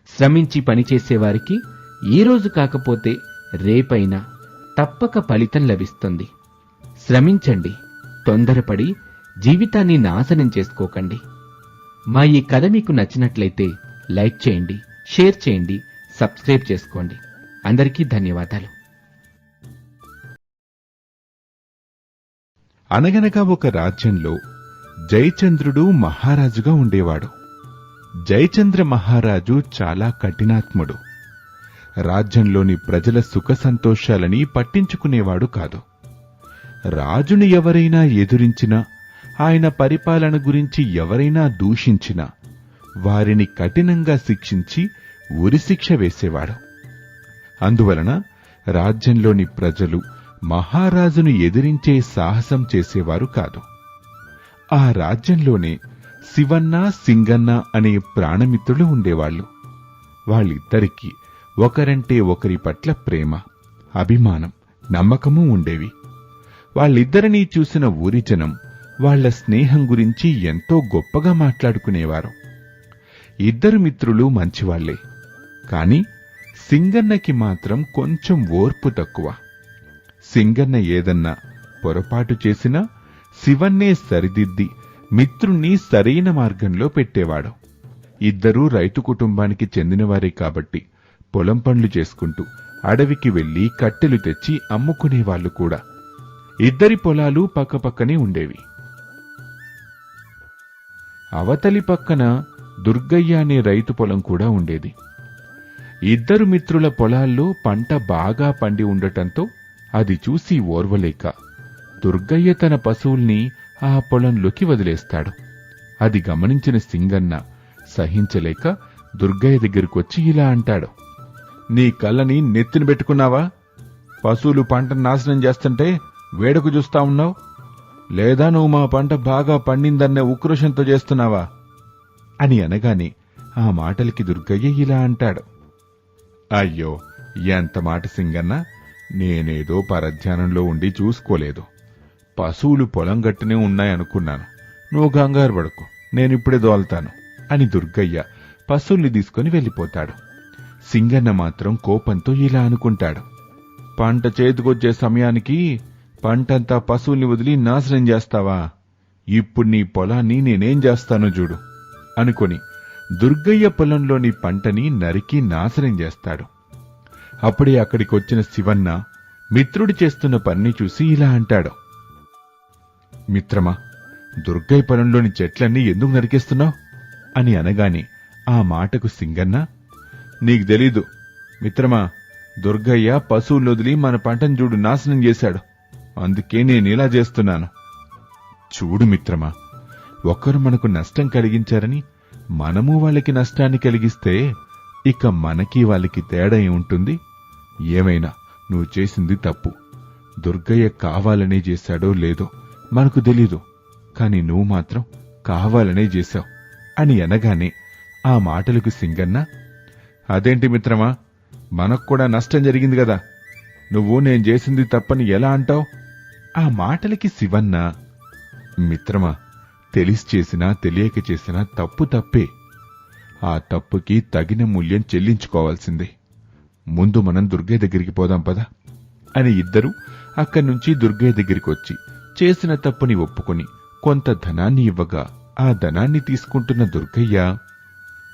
శ్రమించి పనిచేసేవారికి ఈరోజు కాకపోతే రేపైనా తప్పక ఫలితం లభిస్తుంది. శ్రమించండి, తొందరపడి జీవితాన్ని నాశనం చేసుకోకండి. మా ఈ కథ మీకు నచ్చినట్లయితే లైక్ చేయండి, షేర్ చేయండి, సబ్స్క్రైబ్ చేసుకోండి. అందరికీ ధన్యవాదాలు. అనగనగా ఒక రాజ్యంలో జయచంద్రుడు మహారాజుగా ఉండేవాడు. జయచంద్ర మహారాజు చాలా కఠినాత్ముడు. రాజ్యంలోని ప్రజల సుఖ సంతోషాలని పట్టించుకునేవాడు కాదు. రాజుని ఎవరైనా ఎదురించినా, ఆయన పరిపాలన గురించి ఎవరైనా దూషించినా వారిని కఠినంగా శిక్షించి ఉరిశిక్ష వేసేవాడు. అందువలన రాజ్యంలోని ప్రజలు మహారాజును ఎదిరించే సాహసం చేసేవారు కాదు. ఆ రాజ్యంలోనే శివన్న, సింగన్న అనే ప్రాణమిత్రులు ఉండేవాళ్లు. వాళ్ళిద్దరికీ ఒకరంటే ఒకరి పట్ల ప్రేమ, అభిమానం, నమ్మకమూ ఉండేవి. వాళ్ళిద్దరినీ చూసిన ఊరి జనం వాళ్ల స్నేహం గురించి ఎంతో గొప్పగా మాట్లాడుకునేవారు. ఇద్దరు మిత్రులు మంచివాళ్లే, కాని సింగన్నకి మాత్రం కొంచెం ఓర్పు తక్కువ. సింగన్న ఏదన్నా పొరపాటు చేసినా శివన్నే సరిదిద్ది మిత్రుణ్ణి సరైన మార్గంలో పెట్టేవాడు. ఇద్దరూ రైతు కుటుంబానికి చెందినవారే కాబట్టి పొలం పనులు చేసుకుంటూ అడవికి వెళ్లి కట్టెలు తెచ్చి అమ్ముకునేవాళ్లు కూడా. ఇద్దరి పొలాలు పక్కపక్కనే ఉండేవి. అవతలి పక్కన దుర్గయ్య అనే రైతు పొలం కూడా ఉండేది. ఇద్దరు మిత్రుల పొలాల్లో పంట బాగా పండి ఉండటంతో అది చూసి ఓర్వలేక దుర్గయ్య తన పశువుల్ని ఆ పొలంలోకి వదిలేస్తాడు. అది గమనించిన సింగన్న సహించలేక దుర్గయ్య దగ్గరకొచ్చి ఇలా అంటాడు. నీ కళ్ళని నెత్తిన పెట్టుకున్నావా? పశువులు పంటను నాశనం చేస్తుంటే వేడుకు చూస్తా ఉన్నావు, లేదా నువ్వు మా పంట బాగా పండిందన్న ఉక్రోషంతో చేస్తున్నావా అని అనగానే ఆ మాటలకి దుర్గయ్య ఇలా అంటాడు. అయ్యో, ఎంత మాట సింగన్న, నేనేదో పరధ్యానంలో ఉండి చూసుకోలేదు. పశువులు పొలం గట్టునే ఉన్నాయనుకున్నాను. నువ్వు కంగారు పడకు, నేనిప్పుడే దోల్తాను అని దుర్గయ్య పశువుల్ని తీసుకుని వెళ్ళిపోతాడు. సింగన్న మాత్రం కోపంతో ఇలా అనుకుంటాడు. పంట చేతికొచ్చే సమయానికి పంటంతా పశువుల్ని వదిలి నాశనం చేస్తావా? ఇప్పుడు నీ పొలాన్ని నేనేం చేస్తానో చూడు అనుకొని దుర్గయ్య పొలంలోని పంటని నరికి నాశనం చేస్తాడు. అప్పుడే అక్కడికొచ్చిన శివన్న మిత్రుడు చేస్తున్న పనిని చూసి ఇలా అంటాడు. మిత్రమా, దుర్గయ్య పొలంలోని చెట్లన్నీ ఎందుకు నరికేస్తున్నావు అని అనగానే ఆ మాటకు సింగన్న, నీకు తెలీదు మిత్రమా, దుర్గయ్య పశువులు వదిలి మన పంటను చూడు నాశనం చేశాడు, అందుకే నేనిలా చేస్తున్నాను. చూడు మిత్రమా, ఒకరు మనకు నష్టం కలిగించారని మనము వాళ్ళకి నష్టాన్ని కలిగిస్తే ఇక మనకి వాళ్ళకి తేడా ఏముంటుంది? ఏమైనా నువ్వు చేసింది తప్పు. దుర్గయ్య కావాలనే చేశాడో లేదో మనకు తెలీదు, కాని నువ్వు మాత్రం కావాలనే చేశావు అని అనగానే ఆ మాటలకు సింగన్న, అదేంటి మిత్రమా, మనకు కూడా నష్టం జరిగింది కదా, నువ్వు నేను చేసింది తప్పని ఎలా అంటావు? ఆ మాటలకి శివన్న, మిత్రమా, తెలిసి చేసినా తెలియక చేసినా తప్పు తప్పే. ఆ తప్పుకి తగిన మూల్యం చెల్లించుకోవాల్సిందే. ముందు మనం దుర్గయ్య దగ్గరికి పోదాం పదా అని ఇద్దరూ అక్కడ్నుంచి దుర్గయ్య దగ్గరికొచ్చి చేసిన తప్పుని ఒప్పుకొని కొంత ధనాన్ని ఇవ్వగా ఆ ధనాన్ని తీసుకుంటున్న దుర్గయ్య,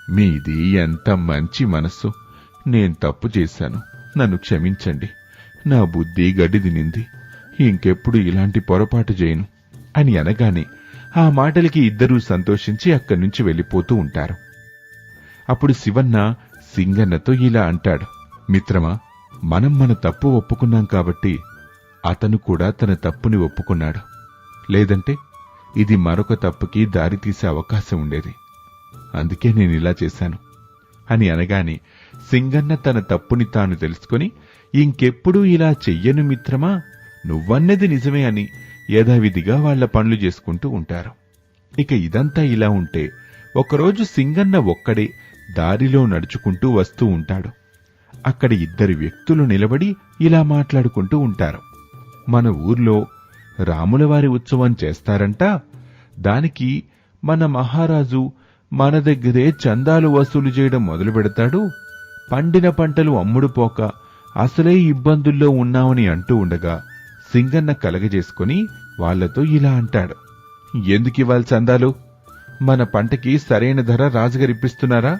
మీది ఎంత మంచి మనస్సు, నేను తప్పు చేశాను, నన్ను క్షమించండి, నా బుద్ధి గడ్డి తినింది, ఇంకెప్పుడు ఇలాంటి పొరపాటు చేయను అని అనగానే ఆ మాటలకి ఇద్దరూ సంతోషించి అక్కడ్నుంచి వెళ్ళిపోతూ ఉంటారు. అప్పుడు శివన్న సింగన్నతో ఇలా అంటాడు, మిత్రమా, మనం మన తప్పు ఒప్పుకున్నాం కాబట్టి అతను కూడా తన తప్పుని ఒప్పుకున్నాడు. లేదంటే ఇది మరొక తప్పుకి దారితీసే అవకాశం ఉండేది. అందుకే నేనిలా చేశాను అని అనగానే సింగన్న తన తప్పుని తాను తెలుసుకుని, ఇంకెప్పుడూ ఇలా చెయ్యను మిత్రమా, నువ్వన్నది నిజమే అని యథావిధిగా వాళ్ల పనులు చేసుకుంటూ ఉంటారు. ఇక ఇదంతా ఇలా ఉంటే ఒకరోజు సింగన్న ఒక్కడే దారిలో నడుచుకుంటూ వస్తూ ఉంటాడు. అక్కడ ఇద్దరు వ్యక్తులు నిలబడి ఇలా మాట్లాడుకుంటూ ఉంటారు. మన ఊర్లో రాములవారి ఉత్సవం చేస్తారంట, దానికి మన మహారాజు మన దగ్గరే చందాలు వసూలు చేయడం మొదలు పెడతాడు. పండిన పంటలు అమ్ముడుపోక అసలే ఇబ్బందుల్లో ఉన్నామని అంటూ ఉండగా సింగన్న కలగజేసుకుని వాళ్లతో ఇలా అంటాడు, ఎందుకివ్వాలి చందాలు? మన పంటకి సరైన ధర రాజుగారిప్పిస్తున్నారా?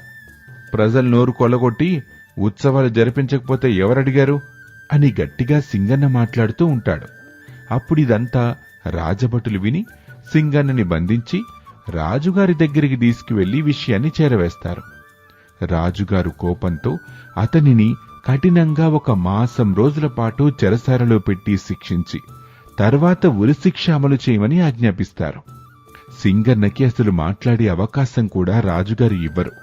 ప్రజలు నోరు కొల్లగొట్టి ఉత్సవాలు జరిపించకపోతే ఎవరడిగారు అని గట్టిగా సింగన్న మాట్లాడుతూ ఉంటాడు. అప్పుడిదంతా రాజభటులు విని సింగన్నని బంధించి రాజుగారి దగ్గరికి తీసుకువెళ్లి విషయాన్ని చేరవేస్తారు. రాజుగారు కోపంతో అతనిని కఠినంగా 1 మాసం రోజుల పాటు చెరసాలలో పెట్టి శిక్షించి తర్వాత ఉరిశిక్ష అమలు చేయమని ఆజ్ఞాపిస్తారు. సింగన్నకి అసలు మాట్లాడే అవకాశం కూడా రాజుగారు ఇవ్వరు.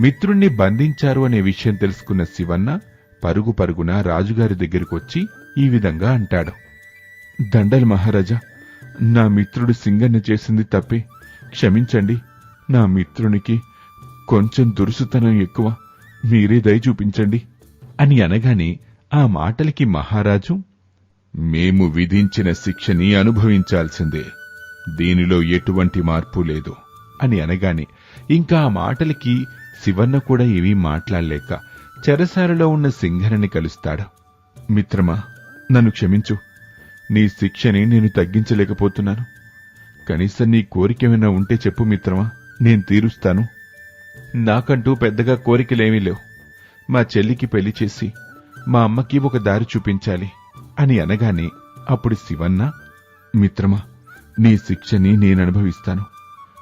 మిత్రుణ్ణి బంధించారు అనే విషయం తెలుసుకున్న శివన్న పరుగు పరుగున రాజుగారి దగ్గరికొచ్చి ఈ విధంగా అంటాడు, దండలు మహారాజా, నా మిత్రుడు సింగన్న చేసింది తప్పే, క్షమించండి. నా మిత్రునికి కొంచెం దురుసుతనం ఎక్కువ, మీరే దయ చూపించండి అని అనగానే ఆ మాటలకి మహారాజు, మేము విధించిన శిక్షని అనుభవించాల్సిందే, దీనిలో ఎటువంటి మార్పు లేదు అని అనగానే ఇంకా ఆ మాటలకి శివన్న కూడా ఏమీ మాట్లాడలేక చెరసాలలో ఉన్న సింగన్నని కలుస్తాడు. మిత్రమా, నన్ను క్షమించు, నీ శిక్షని నేను తగ్గించలేకపోతున్నాను. కనీసం నీ కోరికేమైనా ఉంటే చెప్పు మిత్రమా, నేను తీరుస్తాను. నాకంటూ పెద్దగా కోరికలేమీ లేవు. మా చెల్లికి పెళ్లి చేసి మా అమ్మకి ఒక దారి చూపించాలి అని అనగానే అప్పుడు శివన్న, మిత్రమా, నీ శిక్షని నేననుభవిస్తాను,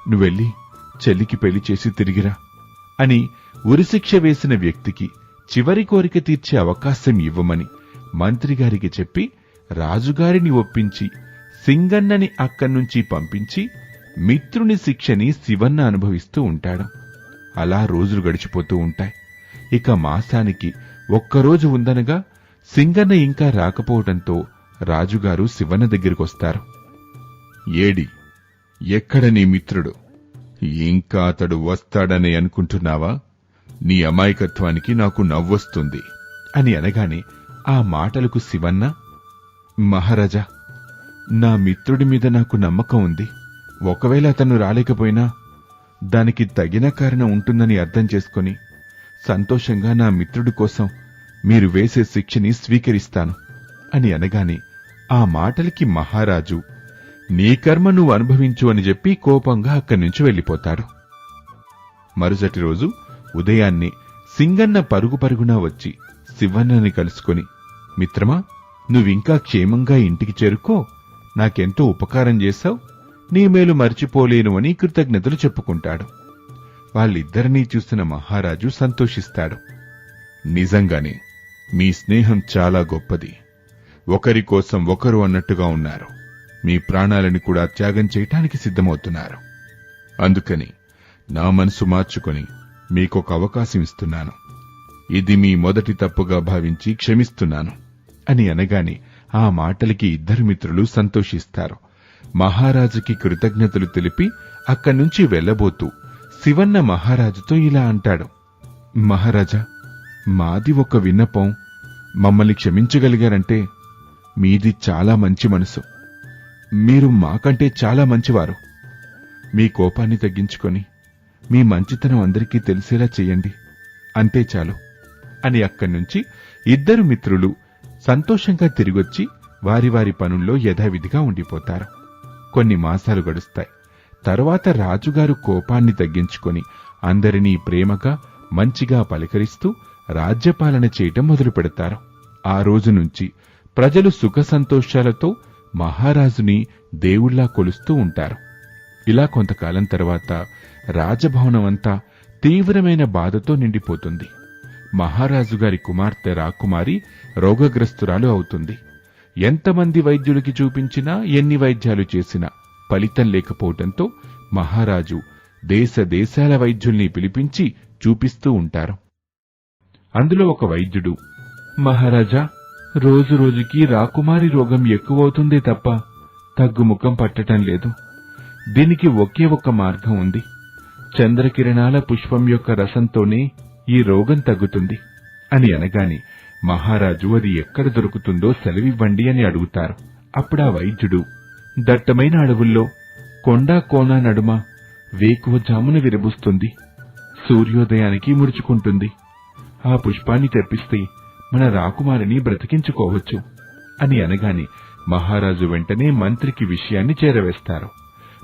నువ్వెళ్ళి చెల్లికి పెళ్లి చేసి తిరిగిరా అని ఉరిశిక్ష వేసిన వ్యక్తికి చివరి కోరిక తీర్చే అవకాశం ఇవ్వమని మంత్రిగారికి చెప్పి రాజుగారిని ఒప్పించి సింగన్నని అక్కడ్నుంచి పంపించి మిత్రుని శిక్షని శివన్న అనుభవిస్తూ ఉంటాడు. అలా రోజులు గడిచిపోతూ ఉంటాయి. ఇక మాసానికి 1 రోజు ఉందనగా సింగన్న ఇంకా రాకపోవడంతో రాజుగారు శివన్న దగ్గరికొస్తారు. ఏడి, ఎక్కడ నీ మిత్రుడు? ఇంకా అతడు వస్తాడని అనుకుంటున్నావా? నీ అమాయకత్వానికి నాకు నవ్వొస్తుంది అని అనగానే ఆ మాటలకు శివన్న, మహారాజా, నా మిత్రుడి మీద నాకు నమ్మకం ఉంది. ఒకవేళ అతను రాలేకపోయినా దానికి తగిన కారణం ఉంటుందని అర్థం చేసుకుని సంతోషంగా నా మిత్రుడి కోసం మీరు వేసే శిక్షని స్వీకరిస్తాను అని అనగానే ఆ మాటలకి మహారాజు, నీ కర్మ నువ్వు అనుభవించు అని చెప్పి కోపంగా అక్కడ్నుంచి వెళ్ళిపోతాడు. మరుసటి రోజు ఉదయాన్నే సింగన్న పరుగు పరుగున వచ్చి శివన్నని కలుసుకుని, మిత్రమా, నువ్వింకా క్షేమంగా ఇంటికి చేరుకో, నాకెంతో ఉపకారం చేశావు, నీ మేలు మర్చిపోలేను అని కృతజ్ఞతలు చెప్పుకుంటాడు. వాళ్ళిద్దరినీ చూసిన మహారాజు సంతోషిస్తాడు. నిజంగానే మీ స్నేహం చాలా గొప్పది. ఒకరి కోసం ఒకరు అన్నట్టుగా ఉన్నారు. మీ ప్రాణాలని కూడా త్యాగం చేయటానికి సిద్ధమవుతున్నారు. అందుకని నా మనసు మార్చుకొని మీకొక అవకాశం ఇస్తున్నాను. ఇది మీ మొదటి తప్పుగా భావించి క్షమిస్తున్నాను అని అనగానే ఆ మాటలకి ఇద్దరు మిత్రులు సంతోషిస్తారు. మహారాజుకి కృతజ్ఞతలు తెలిపి అక్కడ్నుంచి వెళ్లబోతూ శివన్న మహారాజుతో ఇలా అంటాడు. మహారాజా, మాది ఒక విన్నపం. మమ్మల్ని క్షమించగలిగారంటే మీది చాలా మంచి మనసు. మీరు మాకంటే చాలా మంచివారు. మీ కోపాన్ని తగ్గించుకొని మీ మంచితనం అందరికీ తెలిసేలా చెయ్యండి, అంతే చాలు అని అక్కడ్నుంచి ఇద్దరు మిత్రులు సంతోషంగా తిరిగొచ్చి వారి వారి పనుల్లో యథావిధిగా ఉండిపోతారు. కొన్ని మాసాలు గడుస్తాయి. తరువాత రాజుగారు కోపాన్ని తగ్గించుకొని అందరినీ ప్రేమగా మంచిగా పలకరిస్తూ రాజ్యపాలన చేయటం మొదలు పెడతారు. ఆ రోజు నుంచి ప్రజలు సుఖ సంతోషాలతో మహారాజుని దేవుళ్లా కొలుస్తూ ఉంటారు. ఇలా కొంతకాలం తర్వాత రాజభవనమంతా తీవ్రమైన బాధతో నిండిపోతుంది. మహారాజుగారి కుమార్తె రాకుమారి రోగగ్రస్తురాలు అవుతుంది. ఎంతమంది వైద్యులకి చూపించినా, ఎన్ని వైద్యాలు చేసినా ఫలితం లేకపోవటంతో మహారాజు దేశ దేశాల వైద్యుల్ని పిలిపించి చూపిస్తూ ఉంటారు. అందులో ఒక వైద్యుడు, మహారాజా, రోజు రోజుకి రాకుమారి రోగం ఎక్కువవుతుందే తప్ప తగ్గుముఖం పట్టటం లేదు. దీనికి ఒకే ఒక్క మార్గం ఉంది. చంద్రకిరణాల పుష్పం యొక్క రసంతోనే ఈ రోగం తగ్గుతుంది అని అనగానే మహారాజు అది ఎక్కడ దొరుకుతుందో సెలవివ్వండి అని అడుగుతారు. అప్పుడా వైద్యుడు, దట్టమైన అడవుల్లో కొండా కోన నడుమ వేకువజామున విరబూస్తుంది, సూర్యోదయానికి ముడుచుకుంటుంది. ఆ పుష్పాన్ని తెప్పిస్తే మన రాకుమారిని బ్రతికించుకోవచ్చు అని అనగానే మహారాజు వెంటనే మంత్రికి విషయాన్ని చేరవేస్తారు.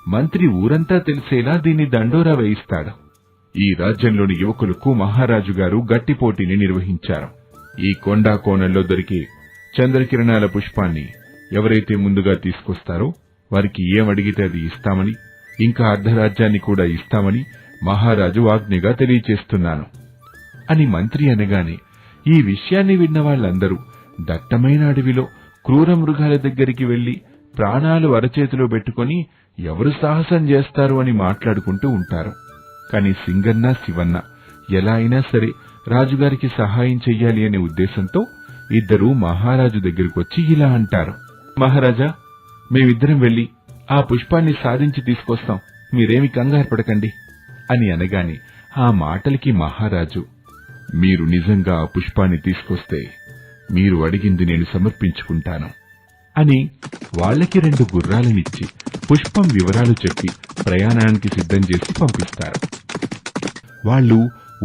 మంత్రి ఊరంతా తెలిసేలా దీన్ని దండోరా వేయిస్తాడు. ఈ రాజ్యంలోని యువకులకు మహారాజుగారు గట్టి పోటీని నిర్వహించారు. ఈ కొండా కోణంలో దొరికే చంద్రకిరణాల పుష్పాన్ని ఎవరైతే ముందుగా తీసుకొస్తారో వారికి ఏమడిగితే అది ఇస్తామని, ఇంకా అర్ధరాజ్యాన్ని కూడా ఇస్తామని మహారాజు ఆజ్ఞగా తెలియచేస్తున్నాను అని మంత్రి అనగానే ఈ విషయాన్ని విన్న వాళ్ళందరూ దట్టమైన అడవిలో క్రూర మృగాల దగ్గరికి వెళ్లి ప్రాణాలు అరచేతిలో పెట్టుకుని ఎవరు సాహసం చేస్తారు అని మాట్లాడుకుంటూ ఉంటారు. కాని సింగన్న, శివన్న ఎలా అయినా సరే రాజుగారికి సహాయం చెయ్యాలి అనే ఉద్దేశంతో ఇద్దరూ మహారాజు దగ్గరికొచ్చి ఇలా అంటారు. మహారాజా, మేమిద్దరం వెళ్లి ఆ పుష్పాన్ని సాధించి తీసుకొస్తాం, మీరేమి కంగారు పడకండి అని అనగానే ఆ మాటలకి మహారాజు, మీరు నిజంగా ఆ పుష్పాన్ని తీసుకొస్తే మీరు అడిగింది నేను సమర్పించుకుంటాను అని వాళ్లకి 2 గుర్రాలనిచ్చి పుష్పం వివరాలు చెప్పి ప్రయాణానికి సిద్ధం చేసి పంపిస్తారు. వాళ్ళు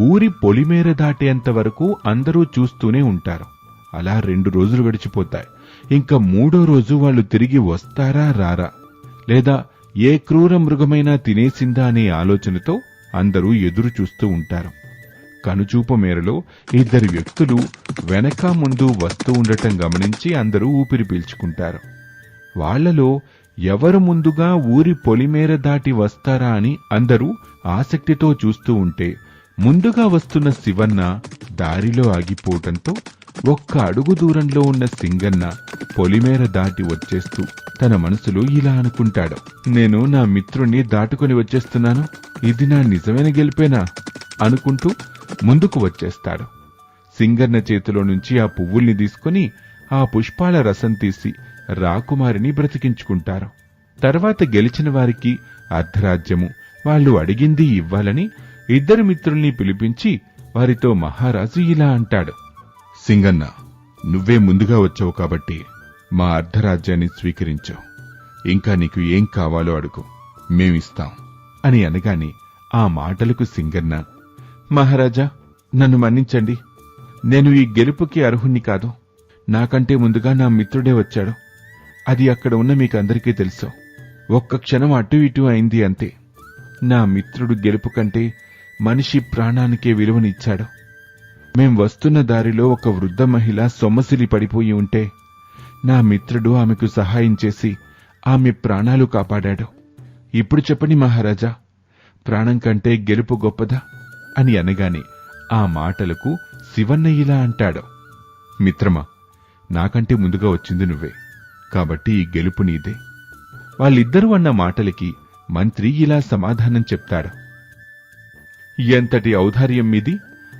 ఊరి పొలిమేర దాటేంత వరకు అందరూ చూస్తూనే ఉంటారు. అలా 2 రోజులు గడిచిపోతాయి. ఇంకా 3వ రోజు వాళ్ళు తిరిగి వస్తారా రారా, లేదా ఏ క్రూర మృగమైనా తినేసిందా అనే ఆలోచనతో అందరూ ఎదురు చూస్తూ ఉంటారు. కనుచూపు మేరలో 2 వ్యక్తులు వెనక ముందు వస్తూ ఉండటం గమనించి అందరూ ఊపిరి పీల్చుకుంటారు. వాళ్లలో ఎవరు ముందుగా ఊరి పొలిమేర దాటి వస్తారా అని అందరూ ఆసక్తితో చూస్తూ ఉంటే ముందుగా వస్తున్న శివన్న దారిలో ఆగిపోవటంతో ఒక్క అడుగు దూరంలో ఉన్న సింగన్న పొలిమేర దాటి వచ్చేస్తూ తన మనసులో ఇలా అనుకుంటాడు, నేను నా మిత్రుణ్ణి దాటుకుని వచ్చేస్తున్నాను, ఇది నా నిజమైన గెలిపేనా అనుకుంటూ ముందుకు వచ్చేస్తాడు. సింగన్న చేతిలో నుంచి ఆ పువ్వుల్ని తీసుకుని ఆ పుష్పాల రసం తీసి రాకుమారిని బ్రతికించుకుంటారు. తర్వాత గెలిచిన వారికి అర్ధరాజ్యము, వాళ్ళు అడిగింది ఇవ్వాలని 2 మిత్రుల్ని పిలిపించి వారితో మహారాజు ఇలా అంటాడు. సింగన్న, నువ్వే ముందుగా వచ్చావు కాబట్టి మా అర్ధరాజ్యాన్ని స్వీకరించు. ఇంకా నీకు ఏం కావాలో అడుగు, మేమిస్తాం అని అనగానే ఆ మాటలకు సింగన్న, మహారాజా, నన్ను మన్నించండి. నేను ఈ గెలుపుకి అర్హుణ్ణి కాదు. నాకంటే ముందుగా నా మిత్రుడే వచ్చాడు. అది అక్కడ ఉన్న మీకందరికీ తెలుసు. ఒక్క క్షణం అటు ఇటు అయింది అంతే. నా మిత్రుడు గెలుపు కంటే మనిషి ప్రాణానికే విలువనిచ్చాడు. మేం వస్తున్న దారిలో ఒక వృద్ధ మహిళ సొమ్మసిలి పడిపోయి ఉంటే నా మిత్రుడు ఆమెకు సహాయం చేసి ఆమె ప్రాణాలు కాపాడాడు. ఇప్పుడు చెప్పండి మహారాజా, ప్రాణం కంటే గెలుపు గొప్పదా అని అనగానే ఆ మాటలకు శివన్న ఇలా అంటాడు. మిత్రమా, నాకంటే ముందుగా వచ్చింది నువ్వే, కాబట్టి ఈ గెలుపు నీదే. వాళ్ళిద్దరూ అన్న మాటలకి మంత్రి ఇలా సమాధానం చెప్తాడు. ఎంతటి ఔదార్యం మీది!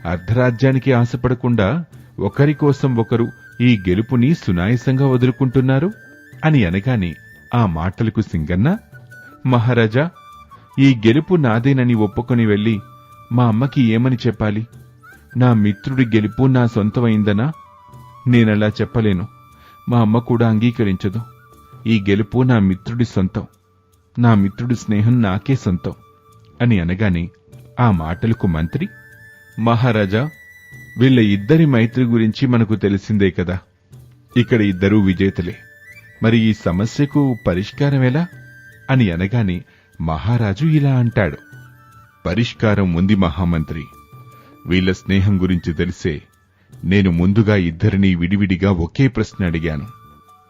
అర్ధరాజ్యానికి ఆశపడకుండా ఒకరి కోసం ఒకరు ఈ గెలుపుని సునాయసంగా వదులుకుంటున్నారు అని అనగానే ఆ మాటలకు సింగన్న, మహారాజా, ఈ గెలుపు నాదేనని ఒప్పుకొని వెళ్లి మా అమ్మకి ఏమని చెప్పాలి? నా మిత్రుడి గెలుపు నా సొంతమైందనా? నేనలా చెప్పలేను. మా అమ్మ కూడా అంగీకరించదు. ఈ గెలుపు నా మిత్రుడి సొంతం. నా మిత్రుడి స్నేహం నాకే సొంతం అని అనగానే ఆ మాటలకు మంత్రి, మహారాజా, వీళ్ళ ఇద్దరి మైత్రి గురించి మనకు తెలిసిందే కదా. ఇక్కడ ఇద్దరూ విజేతలే. మరి ఈ సమస్యకు పరిష్కారమేలా అని అనగానే మహారాజు ఇలా అంటాడు, పరిష్కారం ఉంది మహామంత్రి. వీళ్ల స్నేహం గురించి తెలిసే నేను ముందుగా ఇద్దరినీ విడివిడిగా ఒకే ప్రశ్న అడిగాను.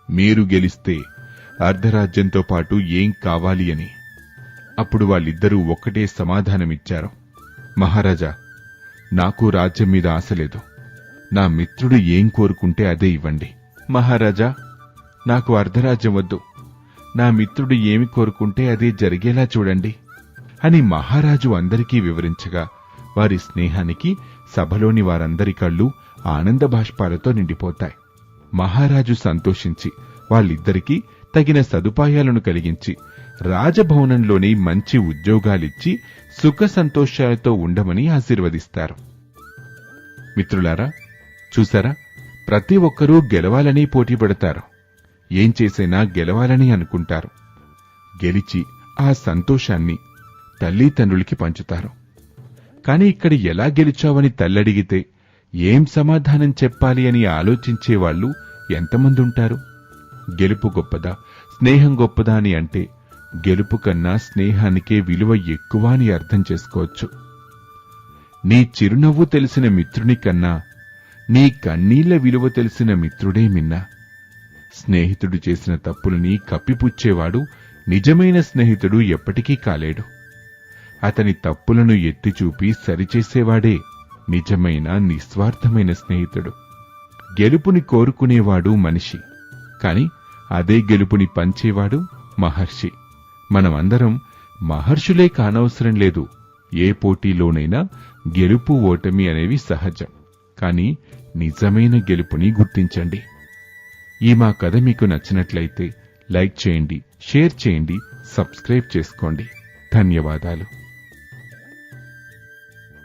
మీరు గెలిస్తే అర్ధరాజ్యంతో పాటు ఏం కావాలి అని. అప్పుడు వాళ్ళిద్దరూ ఒక్కటే సమాధానమిచ్చారు, మహారాజా, నాకు రాజ్యం మీద ఆశ లేదు. నా మిత్రుడు ఏం కోరుకుంటే అదే ఇవ్వండి. మహారాజా, నాకు అర్ధరాజ్యం వద్దు. నా మిత్రుడు ఏమి కోరుకుంటే అదే జరిగేలా చూడండి అని మహారాజు అందరికీ వివరించగా వారి స్నేహానికి సభలోని వారందరి కళ్ళు ఆనంద బాష్పాలతో నిండిపోతాయి. మహారాజు సంతోషించి వాళ్ళిద్దరికీ తగిన సదుపాయాలను కలిగించి రాజభవనంలోని మంచి ఉద్యోగాలిచ్చి సుఖ సంతోషాలతో ఉండమని ఆశీర్వదిస్తారు. మిత్రులారా, చూసారా, ప్రతి ఒక్కరూ గెలవాలని పోటీ పడతారు. ఏం చేసైనా గెలవాలని అనుకుంటారు. గెలిచి ఆ సంతోషాన్ని తల్లిదండ్రులకి పంచుతారు. కాని ఇక్కడ ఎలా గెలిచావని తల్లడిగితే ఏం సమాధానం చెప్పాలి అని ఆలోచించేవాళ్లు ఎంతమందుంటారు? గెలుపు గొప్పదా, స్నేహం గొప్పదా అని అంటే గెలుపు కన్నా స్నేహానికే విలువ ఎక్కువ అని అర్థం చేసుకోవచ్చు. నీ చిరునవ్వు తెలిసిన మిత్రుని కన్నా నీ కన్నీళ్ల విలువ తెలిసిన మిత్రుడే మిన్నా. స్నేహితుడు చేసిన తప్పులని కప్పిపుచ్చేవాడు నిజమైన స్నేహితుడు ఎప్పటికీ కాలేడు. అతని తప్పులను ఎత్తిచూపి సరిచేసేవాడే నిజమైన నిస్వార్థమైన స్నేహితుడు. గెలుపుని కోరుకునేవాడు మనిషి, కాని అదే గెలుపుని పంచేవాడు మహర్షి. మనమందరం మహర్షులే కానవసరం లేదు. ఏ పోటీలోనైనా గెలుపు ఓటమి అనేవి సహజం. కాని నిజమైన గెలుపుని గుర్తించండి. ఈ మా కథ మీకు నచ్చినట్లయితే లైక్ చేయండి, షేర్ చేయండి, సబ్స్క్రైబ్ చేసుకోండి. ధన్యవాదాలు.